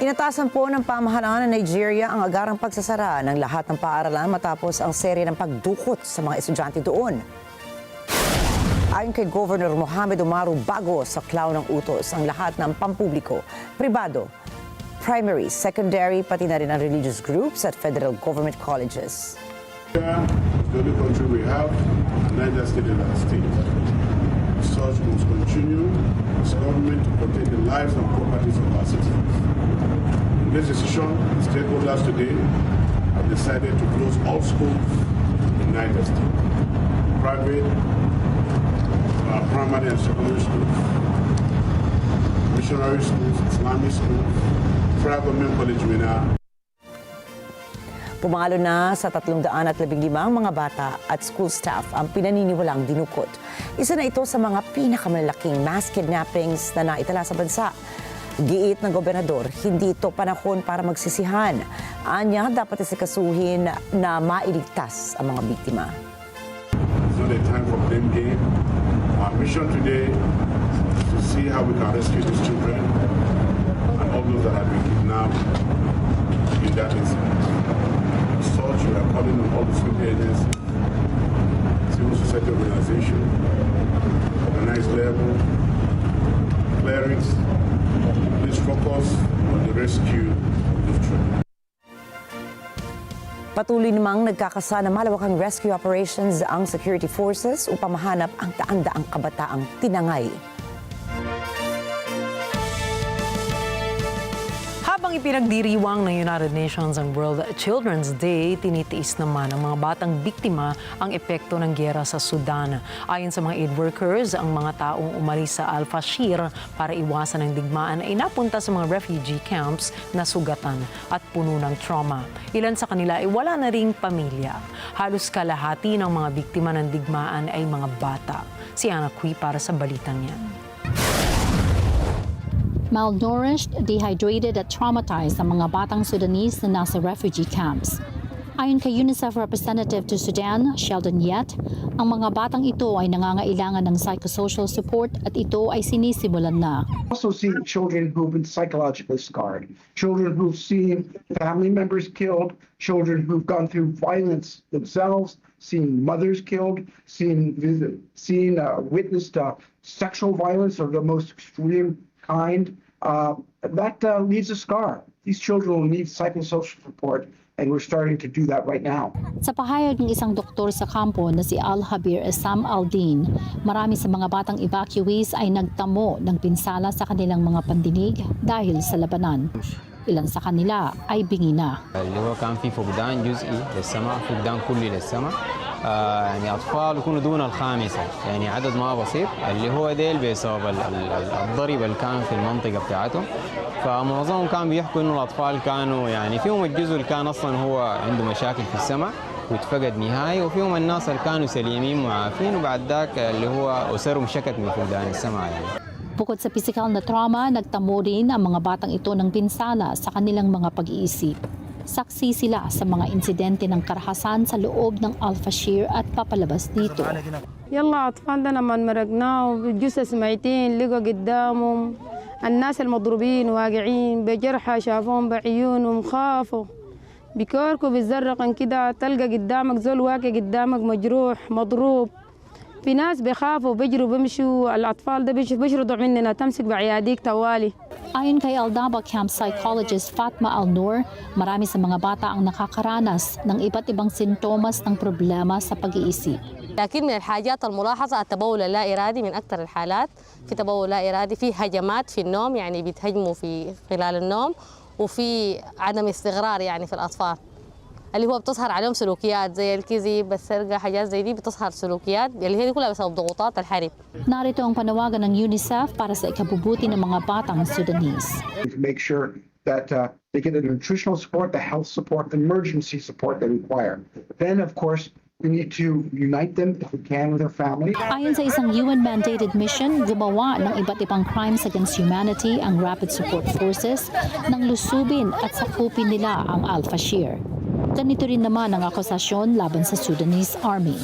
Inatasan po ng pamahalaan ng Nigeria ang agarang pagsasara ng lahat ng paaralan matapos ang serye ng pagdukot sa mga estudyante doon. Ayon kay Governor Mohamed Umaru Bago, sa klaw ng utos ang lahat ng pampubliko, pribado, primary, secondary, pati na rin ang religious groups at federal government colleges.
The only country we have, neither state in our state. Such must continue as government to protect the lives and properties of our citizens. In this decision, stakeholders today have decided to close all schools in neither state. Private, primary and secondary schools, missionary schools, Islamic schools,
Pumalo na sa 315 mga bata at school staff ang pinaniniwalang dinukot. Isa na ito sa mga pinakamalalaking mass kidnappings na naitala sa bansa. Giit ng gobernador, hindi ito panahon para magsisihan. Anya, dapat isikasuhin na mailigtas ang mga biktima.
It's not a time for blame game. Our mission today is to see how we can rescue these children and all those that have been kidnapped in that incident. As such, we are calling on all the security agencies, civil society organizations, organized level, clerics, please focus on the rescue of these children.
Patuloy namang nagkakasa na malawakang rescue operations ang security forces upang mahanap ang daan-daang kabataang tinangay.
Habang Habang ipinagdiriwang ng United Nations ang World Children's Day, tinitiis naman ng mga batang biktima ang epekto ng giyera sa Sudan. Ayon sa mga aid workers, ang mga taong umalis sa Al-Fashir para iwasan ang digmaan ay napunta sa mga refugee camps na sugatan at puno ng trauma. Ilan sa kanila ay wala na ring pamilya. Halos kalahati ng mga biktima ng digmaan ay mga bata. Si Ana Cui para sa balitang yan.
Malnourished, dehydrated at traumatized ang mga batang Sudanese na nasa refugee camps. Ayon kay UNICEF representative to Sudan, Sheldon Yett, ang mga batang ito ay nangangailangan ng psychosocial support at ito ay sinisimulan na.
Also see children who've been psychologically scarred, children who've seen family members killed, children who've gone through violence themselves, seen mothers killed, witnessed sexual violence of the most extreme kind. That leaves a scar. These children will need psychosocial support, and we're starting to do that right now.
Sa pahayag ng isang doktor sa kampo na si Al-Habir Essam Al-Din, marami sa mga batang evacuees ay nagtamo ng pinsala sa kanilang mga pandinig dahil sa labanan. Ilan sa kanila ay bingi na.
اللي هو كان في فقدان جزئي للسمع، فقدان كلي للسمع. يعني أطفال يكونوا دون الخامسة، يعني عدد ما بسيط اللي هو ديل بسبب الضرب اللي كان في المنطقة بتاعتهم. فمعظمهم كان بيحكوا إنه الأطفال كانوا يعني فيهم الجزء اللي كان أصلا هو عنده مشاكل في السمع واتفقد نهائي، وفيهم الناس اللي كانوا سليمين معافين وبعد ذاك اللي هو أسرهم شكت من فقدان السمع يعني.
Bukod sa pisikal na trauma, nagtamo rin ang mga batang ito ng pinsala sa kanilang mga pag-iisip. Saksi sila sa mga insidente ng karahasan sa loob ng Al-Fashir at papalabas dito.
يلا أطفالنا لما مرقناه بالجثث ميتين لقوا قدامهم الناس المضروبين واقعين بجرحى شافوهم بعيونهم خافوا بكوركوا بالزرقن كده تلقى قدامك زول واقع قدامك مجروح مضروب في ناس بيخافوا بيجروا بيمشوا الأطفال ده بيشردوا مننا تمسك بعياديك توالي.
Ayon kay Aldaba camp psychologist Fatma Al-Noor, marami sa mga bata ang nakakaranas ng iba't ibang sintomas ng problema sa pag-iisip.
لكن من الحاجات الملاحظة التبول اللا إرادي من أكثر الحالات. في تبول لا إرادي، في هجمات في النوم يعني بيتهجموا في خلال النوم، وفي عدم استقرار يعني في الأطفال اللي هو بتظهر عليهم سلوكيات زي الكذب السرقة حاجات زي دي بتظهر سلوكيات اللي هي كلها بسبب ضغوطات الحرب.
Narito ang panawagan ng UNICEF para sa ikabubuti ng mga batang Sudanese.
Make sure that they get the nutritional support, the health support, the emergency support they require. Then, of course, we need to unite them if we can with their family.
Ayon sa isang UN-mandated mission, gumawa ng iba't ibang crimes against humanity ang Rapid Support Forces nang lusubin at sakupin nila ang Al-Fashir. Ganito rin naman ang akusasyon laban sa Sudanese Army.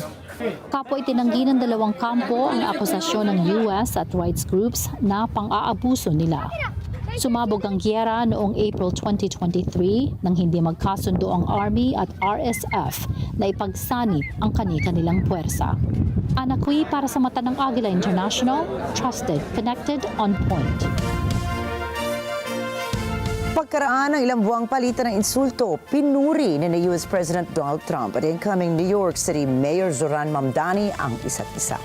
Kapwa itinanggi ng dalawang kampo ang akusasyon ng US at rights groups na pang-aabuso nila. Sumabog ang giyera noong April 2023 nang hindi magkasundo ang Army at RSF na ipagsanib ang kani-kanilang puwersa. Ana Cui para sa mata ng Agila International, trusted, connected, on point.
Pagkaraan ng ilang buwang palitan ng insulto, pinuri ni US President Donald Trump at incoming New York City Mayor Zoran Mamdani ang isa't isa.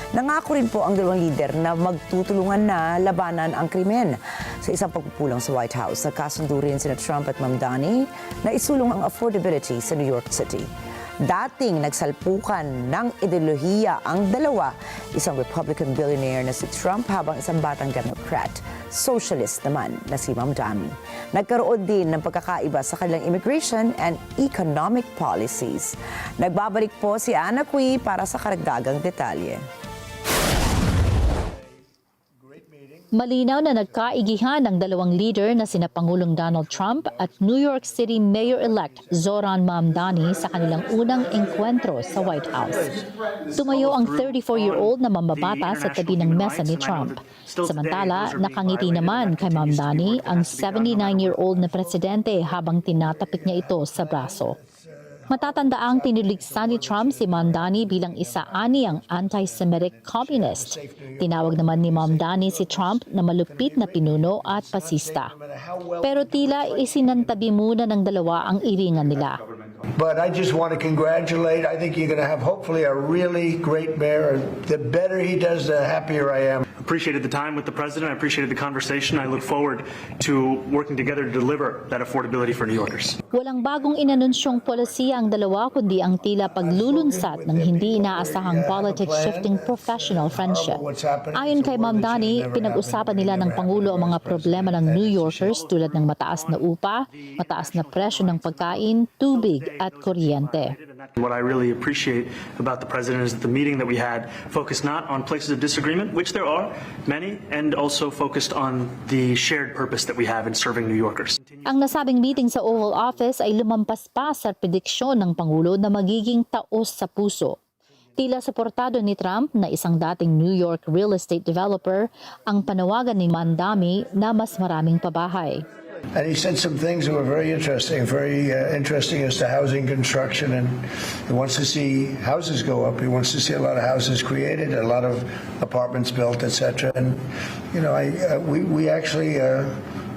Nangako rin po ang dalawang lider na magtutulungan na labanan ang krimen. Sa isang pagpupulong sa White House, nagkasundo rin sina Trump at Mamdani na isulong ang affordability sa New York City. Dating nagsalpukan ng ideolohiya ang dalawa, isang Republican billionaire na si Trump habang isang batang Democrat, socialist naman na si Mamdani. Nagkaroon din ng pagkakaiba sa kanilang immigration and economic policies. Nagbabalik po si Ana Cui para sa karagdagang detalye.
Malinaw na nagkaigihan ng dalawang leader na sina Pangulong Donald Trump at New York City Mayor-elect Zoran Mamdani sa kanilang unang engkwentro sa White House. Tumayo ang 34-year-old na mambabata sa tabi ng mesa ni Trump. Samantala, nakangiti naman kay Mamdani ang 79-year-old na presidente habang tinatapik niya ito sa braso. Matatandaang tinuligsan ni Trump si Mamdani bilang isa-ani ang anti-Semitic communist. Tinawag naman ni Mamdani si Trump na malupit na pinuno at pasista. Pero tila isinantabi muna ng dalawa ang iringan nila.
But I just want to congratulate. I think you're going to have hopefully a really great mayor. The better he does, the happier I am.
Appreciated the time with the president. I appreciated the conversation. I look forward to working together to deliver that affordability for New Yorkers.
Walang bagong inanunsyong polisiya ang dalawa kundi ang tila paglulunsad ng hindi inaasahang politics-shifting professional friendship. Ayon kay Ma'am Dani, pinag-usapan nila ng Pangulo ang mga problema ng New Yorkers tulad ng mataas na upa, mataas na presyo ng pagkain, tubig at kuryente.
What I really appreciate about the president is that the meeting that we had focused not on places of disagreement, which there are many, and also focused on the shared purpose that we have in serving New Yorkers.
Ang nasabing meeting sa Oval Office ay lumampas pa sa prediksyon ng Pangulo na magiging taos sa puso. Tila suportado ni Trump na isang dating New York real estate developer ang panawagan ni Mandami na mas maraming pabahay.
And he said some things that were very interesting as to housing construction, and he wants to see houses go up. He wants to see a lot of houses created, a lot of apartments built, etc. And you know, we actually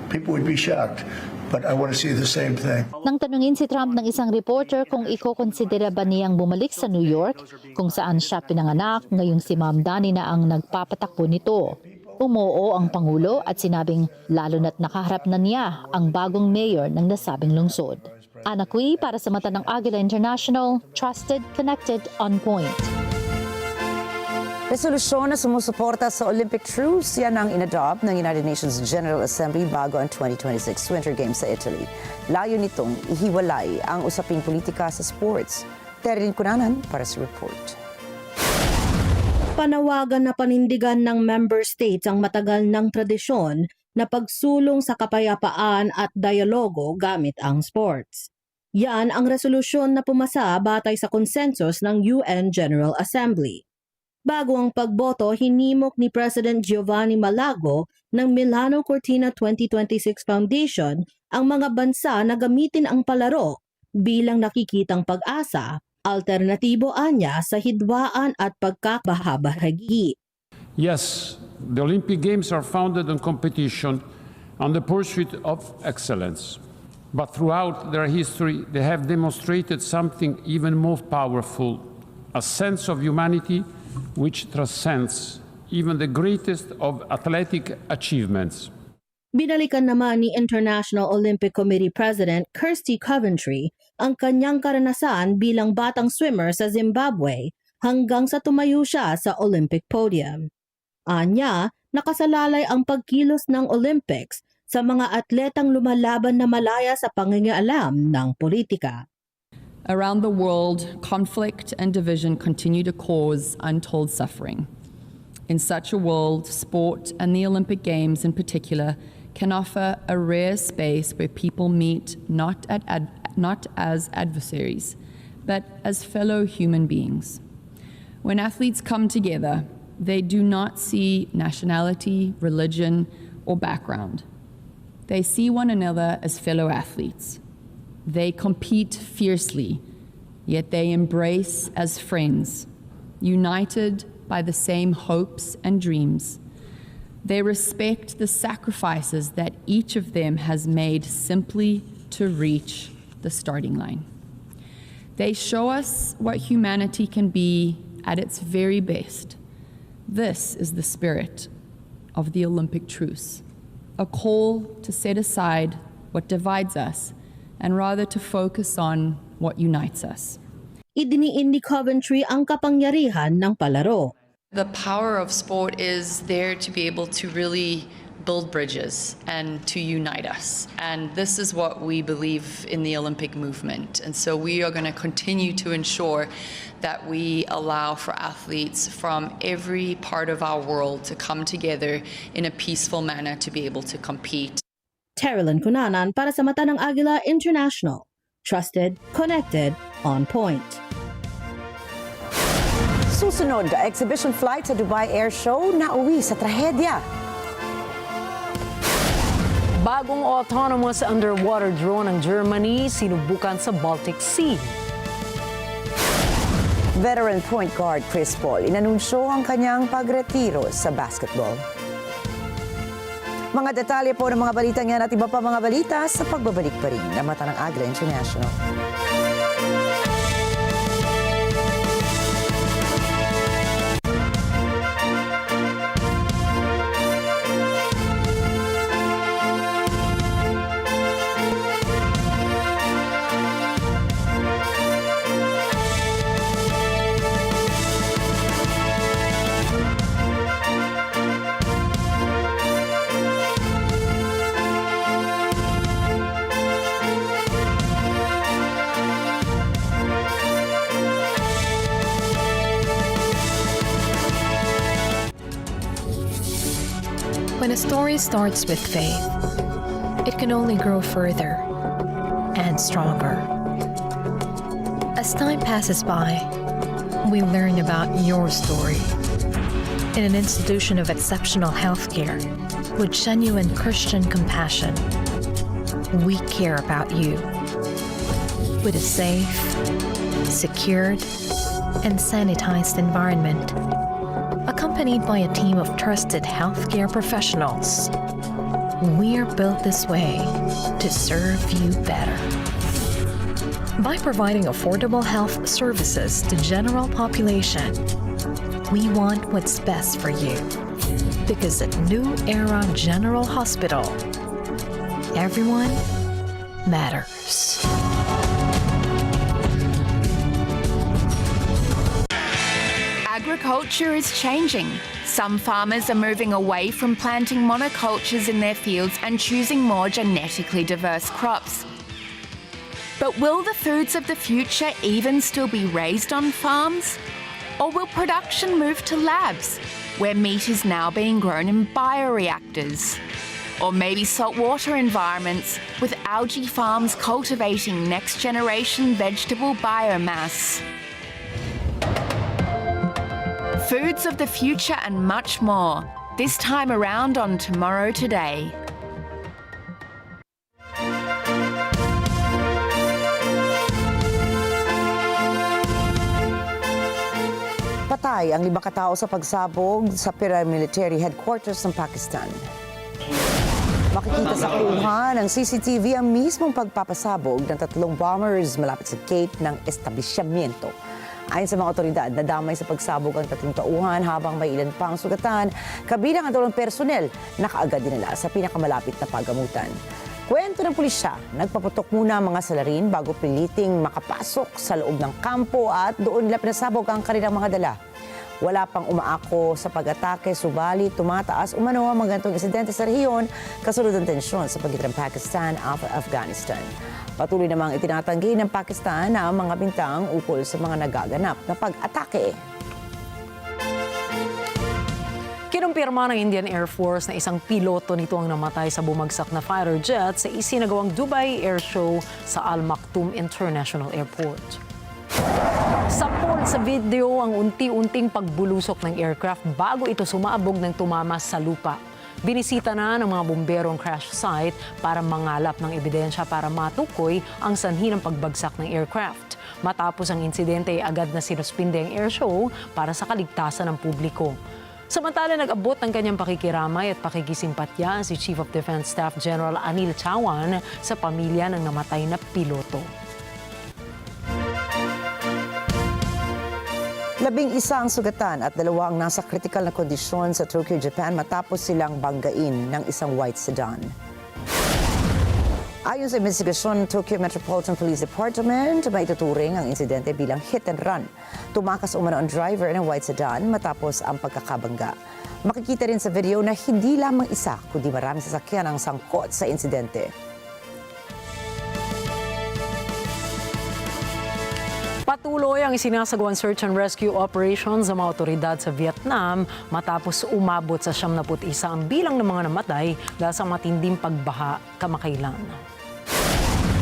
people would be shocked. But I want to see the same thing.
Nang tanungin si Trump ng isang reporter kung ikokonsidera ba niyang bumalik sa New York, kung saan siya pinanganak, ngayong si Ma'am Dani na ang nagpapatakbo nito. Umoo ang Pangulo at sinabing lalo na't nakaharap na niya ang bagong mayor ng nasabing lungsod. Ana Cui para sa mata ng Agila International, trusted, connected, on point.
Resolusyon na sumusuporta sa Olympic truce, yan ang inadopt ng United Nations General Assembly bago ang 2026 Winter Games sa Italy. Layo nitong ihiwalay ang usaping politika sa sports. Terin Kunanan para sa report.
Panawagan na panindigan ng member states ang matagal ng tradisyon na pagsulong sa kapayapaan at dialogo gamit ang sports. Yan ang resolusyon na pumasa batay sa konsensus ng UN General Assembly. Bago ang pagboto, hinimok ni President Giovanni Malago ng Milano Cortina 2026 Foundation ang mga bansa na gamitin ang palaro bilang nakikitang pag-asa, alternatibo anya sa hidwaan at pagkakabahabahagi.
Yes, the Olympic Games are founded on competition, on the pursuit of excellence. But throughout their history, they have demonstrated something even more powerful, a sense of humanity which transcends even the greatest of athletic achievements.
Binalikan naman ni International Olympic Committee President Kirsty Coventry ang kanyang karanasan bilang batang swimmer sa Zimbabwe hanggang sa tumayo siya sa Olympic podium. Anya, nakasalalay ang pagkilos ng Olympics sa mga atletang lumalaban na malaya sa pangingialam ng politika.
Around the world, conflict and division continue to cause untold suffering. In such a world, sport and the Olympic Games in particular can offer a rare space where people meet not as adversaries, but as fellow human beings. When athletes come together, they do not see nationality, religion, or background. They see one another as fellow athletes. They compete fiercely, yet they embrace as friends, united by the same hopes and dreams. They respect the sacrifices that each of them has made simply to reach the starting line. They show us what humanity can be at its very best. This is the spirit of the Olympic truce, a call to set aside what divides us and rather to focus on what unites us.
Idiniin ni Coventry ang kapangyarihan ng palaro.
The power of sport is there to be able to really build bridges and to unite us. And this is what we believe in the Olympic movement. And so we are going to continue to ensure that we allow for athletes from every part of our world to come together in a peaceful manner to be able to compete.
Terilyn Kunanan para sa mata ng Agila International. Trusted, connected, on point.
Susunod, exhibition flight sa Dubai Air Show na uwi sa trahedya.
Bagong autonomous underwater drone ng Germany sinubukan sa Baltic Sea.
Veteran point guard Chris Paul inanunsyo ang kanyang pagretiro sa basketball. Mga detalye po ng mga balitang yan at iba pa mga balita sa pagbabalik pa rin ng Mata ng Agila International.
When a story starts with faith, it can only grow further and stronger. As time passes by, we learn about your story. In an institution of exceptional healthcare, with genuine Christian compassion, we care about you. With a safe, secured, and sanitized environment, accompanied by a team of trusted healthcare professionals, we're built this way to serve you better. By providing affordable health services to general population, we want what's best for you. Because at New Era General Hospital, everyone matters.
Agriculture is changing. Some farmers are moving away from planting monocultures in their fields and choosing more genetically diverse crops. But will the foods of the future even still be raised on farms? Or will production move to labs, where meat is now being grown in bioreactors? Or maybe saltwater environments, with algae farms cultivating next-generation vegetable biomass? Foods of the future and much more, this time around on Tomorrow Today.
Patay ang 5 katao sa pagsabog sa paramilitary headquarters ng Pakistan. Makikita sa kuha ng CCTV ang mismong pagpapasabog ng 3 bombers malapit sa gate ng establishmento. Ayon sa mga otoridad, nadamay sa pagsabog ang 3 tauhan habang may ilan pang sugatan, kabilang ang 2 personnel na kaagad dinala sa pinakamalapit na pagamutan. Kwento ng pulisya, nagpaputok muna ang mga salarin bago piliting makapasok sa loob ng kampo at doon nila pinasabog ang kanilang mga dala. Wala pang umaako sa pag-atake, subalit tumataas umano ang mga ganitong insidente sa rehiyon kasunod ng tensyon sa pagitan ng Pakistan at Afghanistan. Patuloy namang itinatanggi ng Pakistan ang mga bintang ukol sa mga nagaganap na pag-atake.
Kinumpirma ng Indian Air Force na isang piloto nito ang namatay sa bumagsak na fighter jet sa isinagawang Dubai Air Show sa Al Maktoum International Airport. Sapol sa video ang unti-unting pagbulusok ng aircraft bago ito sumaabog ng tumama sa lupa. Binisita na ng mga bumbero ang crash site para mangalap ng ebidensya para matukoy ang sanhi ng pagbagsak ng aircraft. Matapos ang insidente, agad na sinuspinde ang airshow para sa kaligtasan ng publiko. Samantala, nag-abot ng kanyang pakikiramay at pakikisimpatya si Chief of Defense Staff General Anil Chawan sa pamilya ng namatay na piloto.
11 ang sugatan at 2 ang nasa critical na kondisyon sa Tokyo, Japan matapos silang banggain ng isang white sedan. Ayon sa investigasyon ng Tokyo Metropolitan Police Department, maituturing ang insidente bilang hit and run. Tumakas umano ang driver ng white sedan matapos ang pagkakabangga. Makikita rin sa video na hindi lamang isa, kundi maraming sasakyan ang sangkot sa insidente.
Patuloy ang isinasagawang search and rescue operations ng mga otoridad sa Vietnam matapos umabot sa 71 ang bilang ng mga namatay dahil sa matinding pagbaha kamakailan.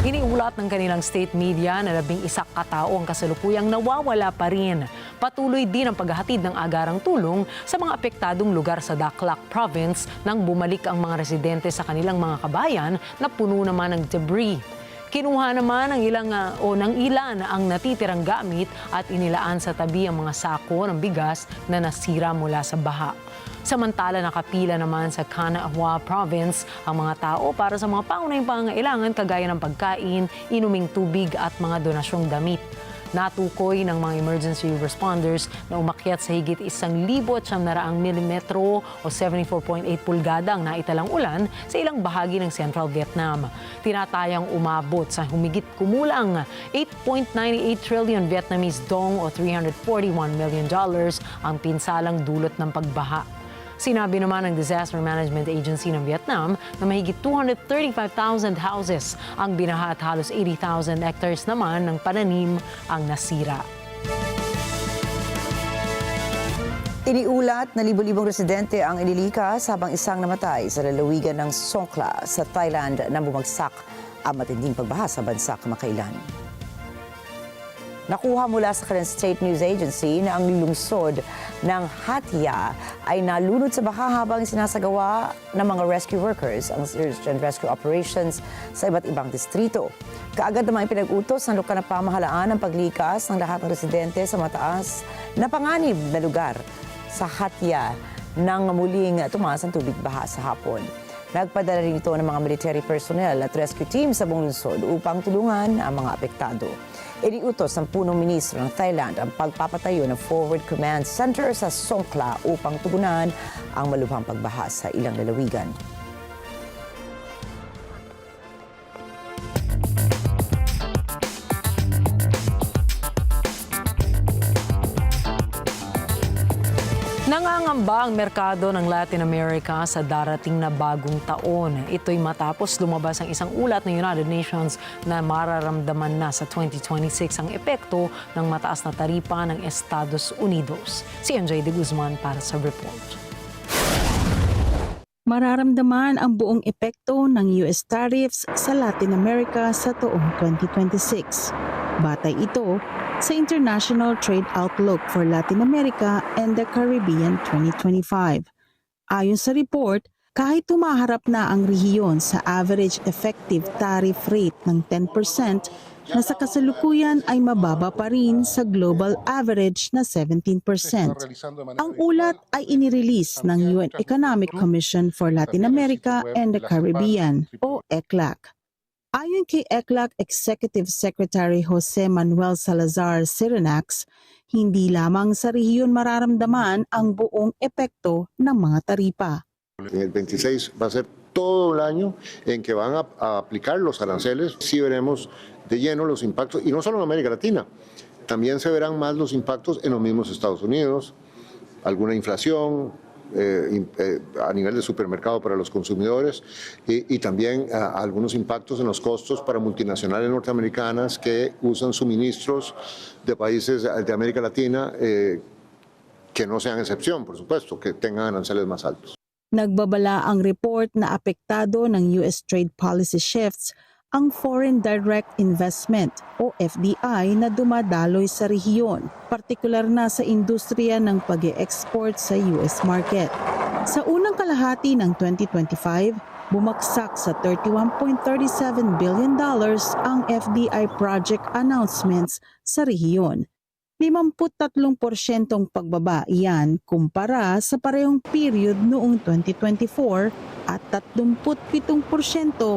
Iniulat ng kanilang state media na 11 katao ang kasalukuyang nawawala pa rin. Patuloy din ang paghahatid ng agarang tulong sa mga apektadong lugar sa Daklak Province nang bumalik ang mga residente sa kanilang mga kabayan na puno naman ng debris. Kinuha naman ng ilan ang natitirang gamit at inilaan sa tabi ang mga sako ng bigas na nasira mula sa baha. Samantala, nakapila naman sa Kanahua Province ang mga tao para sa mga pangunahing pangangailangan kagaya ng pagkain, inuming tubig at mga donasyong damit. Natukoy ng mga emergency responders na umakyat sa higit 1,900 mm o 74.8 pulgada ang naitalang ulan sa ilang bahagi ng Central Vietnam. Tinatayang umabot sa humigit kumulang 8.98 trillion Vietnamese dong o $341 million ang pinsalang dulot ng pagbaha. Sinabi naman ng Disaster Management Agency ng Vietnam na mahigit 235,000 houses ang binaha at halos 80,000 hectares naman ng pananim ang nasira.
Iniulat na libo-libong residente ang inilikas habang isang namatay sa lalawigan ng Songkhla sa Thailand na bumagsak ang matinding pagbaha sa bansa kamakailan. Nakuha mula sa Korean State News Agency na ang lungsod ng Hatia ay nalunod sa baha habang sinasagawa ng mga rescue workers ang search and rescue operations sa iba't ibang distrito. Kaagad naman pinag-utos ng lokal na pamahalaan ang paglikas ng lahat ng residente sa mataas na panganib na lugar sa Hatia nang muling tumaas ang tubig baha sa hapon. Nagpadala rin ito ng mga military personnel at rescue team sa buong lungsod upang tulungan ang mga apektado. Iniutos ng punong ministro ng Thailand ang pagpapatayo ng Forward Command Center sa Songkhla upang tugunan ang malubhang pagbaha sa ilang lalawigan.
Nangangamba ang merkado ng Latin America sa darating na bagong taon. Ito'y matapos lumabas ang isang ulat ng United Nations na mararamdaman na sa 2026 ang epekto ng mataas na taripa ng Estados Unidos. Si MJ de Guzman para sa report.
Mararamdaman ang buong epekto ng US tariffs sa Latin America sa taong 2026. Batay ito sa International Trade Outlook for Latin America and the Caribbean 2025. Ayon sa report, kahit tumaharap na ang rehiyon sa average effective tariff rate ng 10%, na sa kasalukuyan ay mababa pa rin sa global average na 17%. Ang ulat ay inirelease ng UN Economic Commission for Latin America and the Caribbean o ECLAC. Ayon kay ECLAC Executive Secretary Jose Manuel Salazar Cirenax, hindi lamang sa rehiyon mararamdaman ang buong epekto ng mga taripa.
En el 26 va a ser todo el año en que van a aplicar los aranceles. Sí veremos de lleno los impactos, y no solo en América Latina, también se verán más los impactos en los mismos Estados Unidos, alguna inflación a nivel de supermercado para los consumidores y también algunos impactos en los costos para multinacionales norteamericanas que usan suministros de países de América Latina que no sean excepción, por supuesto, que tengan aranceles más altos.
Nagbabala ang report na apektado ng US trade policy shifts ang Foreign Direct Investment o FDI na dumadaloy sa rehiyon, partikular na sa industriya ng pag-e-export sa US market. Sa unang kalahati ng 2025, bumagsak sa $31.37 billion ang FDI project announcements sa rehiyon. 53% pagbaba iyan kumpara sa parehong period noong 2024 at 37%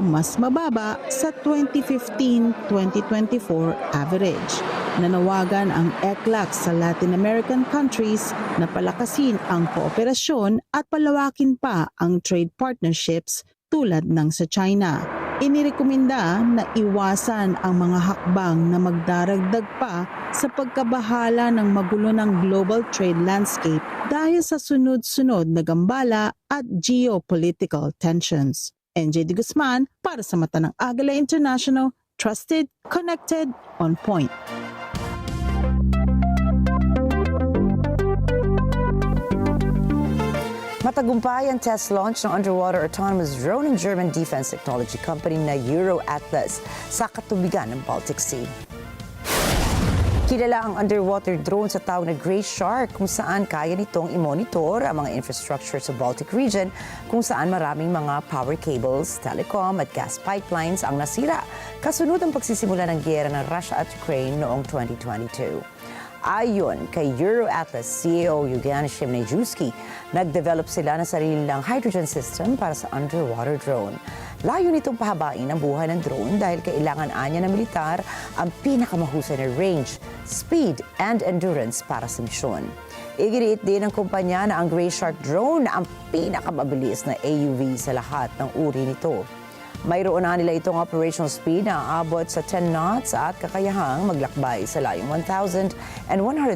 mas mababa sa 2015-2024 average. Nanawagan ang ECLAC sa Latin American countries na palakasin ang kooperasyon at palawakin pa ang trade partnerships tulad ng sa China. Inirekomenda na iwasan ang mga hakbang na magdaragdag pa sa pagkabahala ng magulo ng global trade landscape dahil sa sunod-sunod na gambala at geopolitical tensions. NJ de Guzman para sa Mata ng Agila International, trusted, connected, on point.
Matagumpay ang test launch ng underwater autonomous drone ng German defense technology company na Euro Atlas sa katubigan ng Baltic Sea. Kilala ang underwater drone sa tawag na Gray Shark kung saan kaya nitong i-monitor ang mga infrastructure sa Baltic region kung saan maraming mga power cables, telecom at gas pipelines ang nasira kasunod ang pagsisimula ng giyera ng Russia at Ukraine noong 2022. Ayon kay Euroatlas CEO Eugenii Juski, nag-develop sila ng sarili nilang hydrogen system para sa underwater drone. Layo nitong pahabain ang buhay ng drone dahil kailangan anya ng militar ang pinakamahusay na range, speed, and endurance para sa misyon. Iginiit din ng kumpanya na ang Gray Shark drone ang pinakamabilis na AUV sa lahat ng uri nito. Mayroon na nila itong operational speed na aabot sa 10 knots at kakayahang maglakbay sa layong 1,100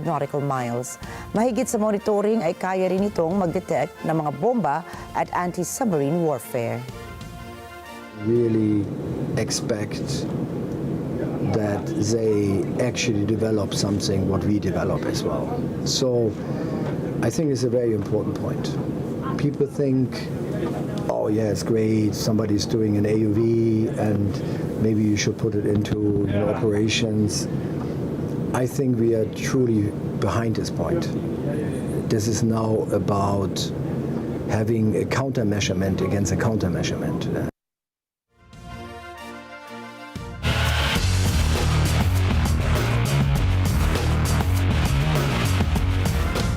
nautical miles. Mahigit sa monitoring ay kaya rin itong mag-detect ng mga bomba at anti-submarine warfare.
Really expect that they actually develop something what we develop as well. So I think it's a very important point. People think, oh yeah, it's great, somebody's doing an AUV and maybe you should put it into operations. I think we are truly behind this point. This is now about having a countermeasurement against a countermeasurement.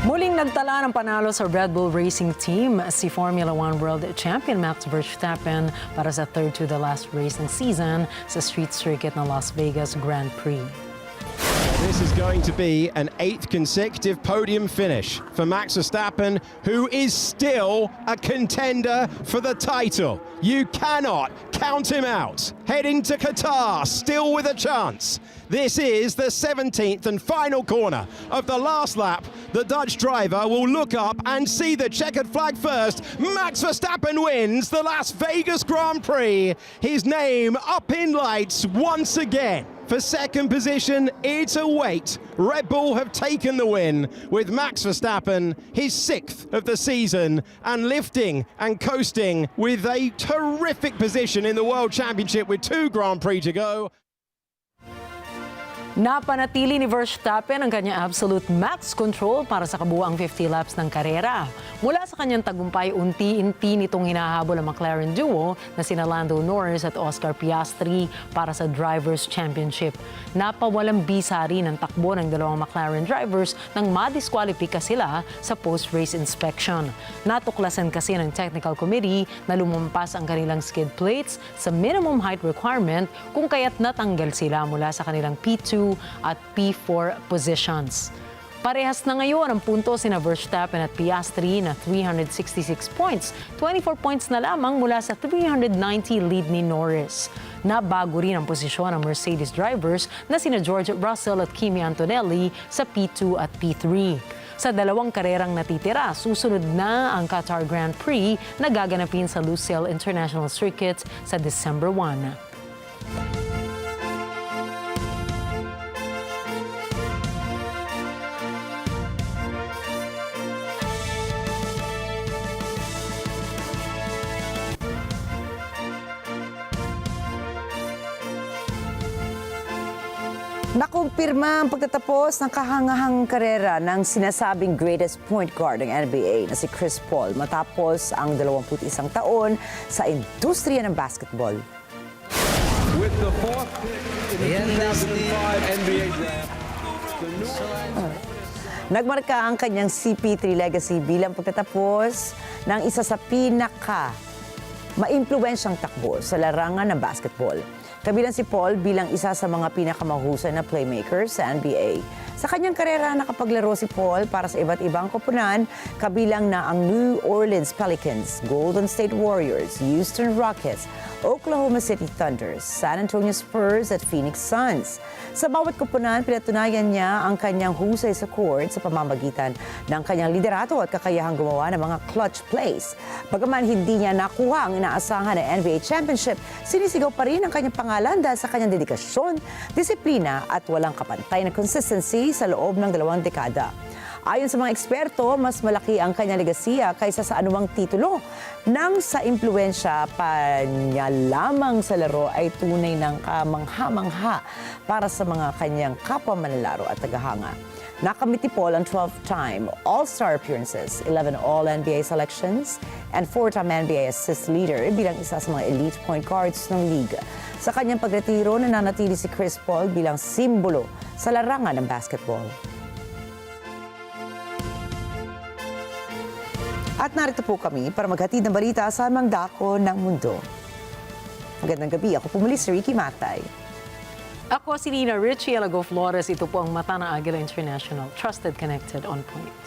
Muling nagtala ng panalo sa Red Bull Racing Team si Formula 1 World Champion Max Verstappen para sa third to the last race ng season sa street circuit ng Las Vegas Grand Prix.
This is going to be an 8th consecutive podium finish for Max Verstappen, who is still a contender for the title. You cannot count him out. Heading to Qatar, still with a chance. This is the 17th and final corner of the last lap. The Dutch driver will look up and see the checkered flag first. Max Verstappen wins the Las Vegas Grand Prix. His name up in lights once again. For second position, it's a wait. Red Bull have taken the win with Max Verstappen, his 6th of the season, and lifting and coasting with a terrific position in the World Championship with 2 Grand Prix to go.
Napanatili ni Verstappen ang kanyang absolute max control para sa kabuuang 50 laps ng karera. Mula sa kanyang tagumpay, unti-unti nitong hinahabol ang McLaren duo na sina Lando Norris at Oscar Piastri para sa Drivers' Championship. Napawalang bisa rin ang takbo ng dalawang McLaren drivers nang madiskwalipika sila sa post-race inspection. Natuklasan kasi ng technical committee na lumampas ang kanilang skid plates sa minimum height requirement kung kaya't natanggal sila mula sa kanilang P2 at P4 positions. Parehas na ngayon ang punto sina Verstappen at Piastri na 366 points, 24 points na lamang mula sa 390 lead ni Norris. Nabago rin ang posisyon ng Mercedes drivers na sina George Russell at Kimi Antonelli sa P2 at P3. Sa dalawang karerang natitira, susunod na ang Qatar Grand Prix na gaganapin sa Lusail International Circuit sa December 1.
Nakumpirma ang pagtatapos ng kahangahang karera ng sinasabing greatest point guard ng NBA na si Chris Paul matapos ang 21 taon sa industriya ng basketball.
With the fourth pick in the 2005 NBA draft.
Nagmarka ang kanyang CP3 legacy bilang pagtatapos ng isa sa maimpluwensyang takbo sa larangan ng basketball. Kabilang si Paul bilang isa sa mga pinakamahusay na playmakers sa NBA. Sa kanyang karera, nakapaglaro si Paul para sa iba't ibang koponan, kabilang na ang New Orleans Pelicans, Golden State Warriors, Houston Rockets, Oklahoma City Thunder, San Antonio Spurs at Phoenix Suns. Sa bawat koponan, pinatunayan niya ang kanyang husay sa court sa pamamagitan ng kanyang liderato at kakayahang gumawa ng mga clutch plays. Bagaman hindi niya nakuha ang inaasahan ng NBA Championship, sinisigaw pa rin ang kanyang pangalan dahil sa kanyang dedikasyon, disiplina at walang kapantay na consistency sa loob ng 2 dekada. Ayon sa mga eksperto, mas malaki ang kanyang legasiya kaysa sa anumang titulo. Nang sa impluensya pa niya lamang sa laro ay tunay ng kamangha-mangha para sa mga kanyang kapwa manlalaro at tagahanga. Nakamit ni Paul ang 12-time All-Star appearances, 11 All-NBA selections, and 4-time NBA assist leader bilang isa sa mga elite point guards ng liga. Sa kanyang pagretiro, nananatili si Chris Paul bilang simbolo sa larangan ng basketball. At narito po kami para maghatid ng balita sa mga dako ng mundo. Magandang gabi, ako po muli si Ricky Matay.
Ako si Nina Richie Alago Flores. Ito po ang mata ng Agila International. Trusted, connected, on point.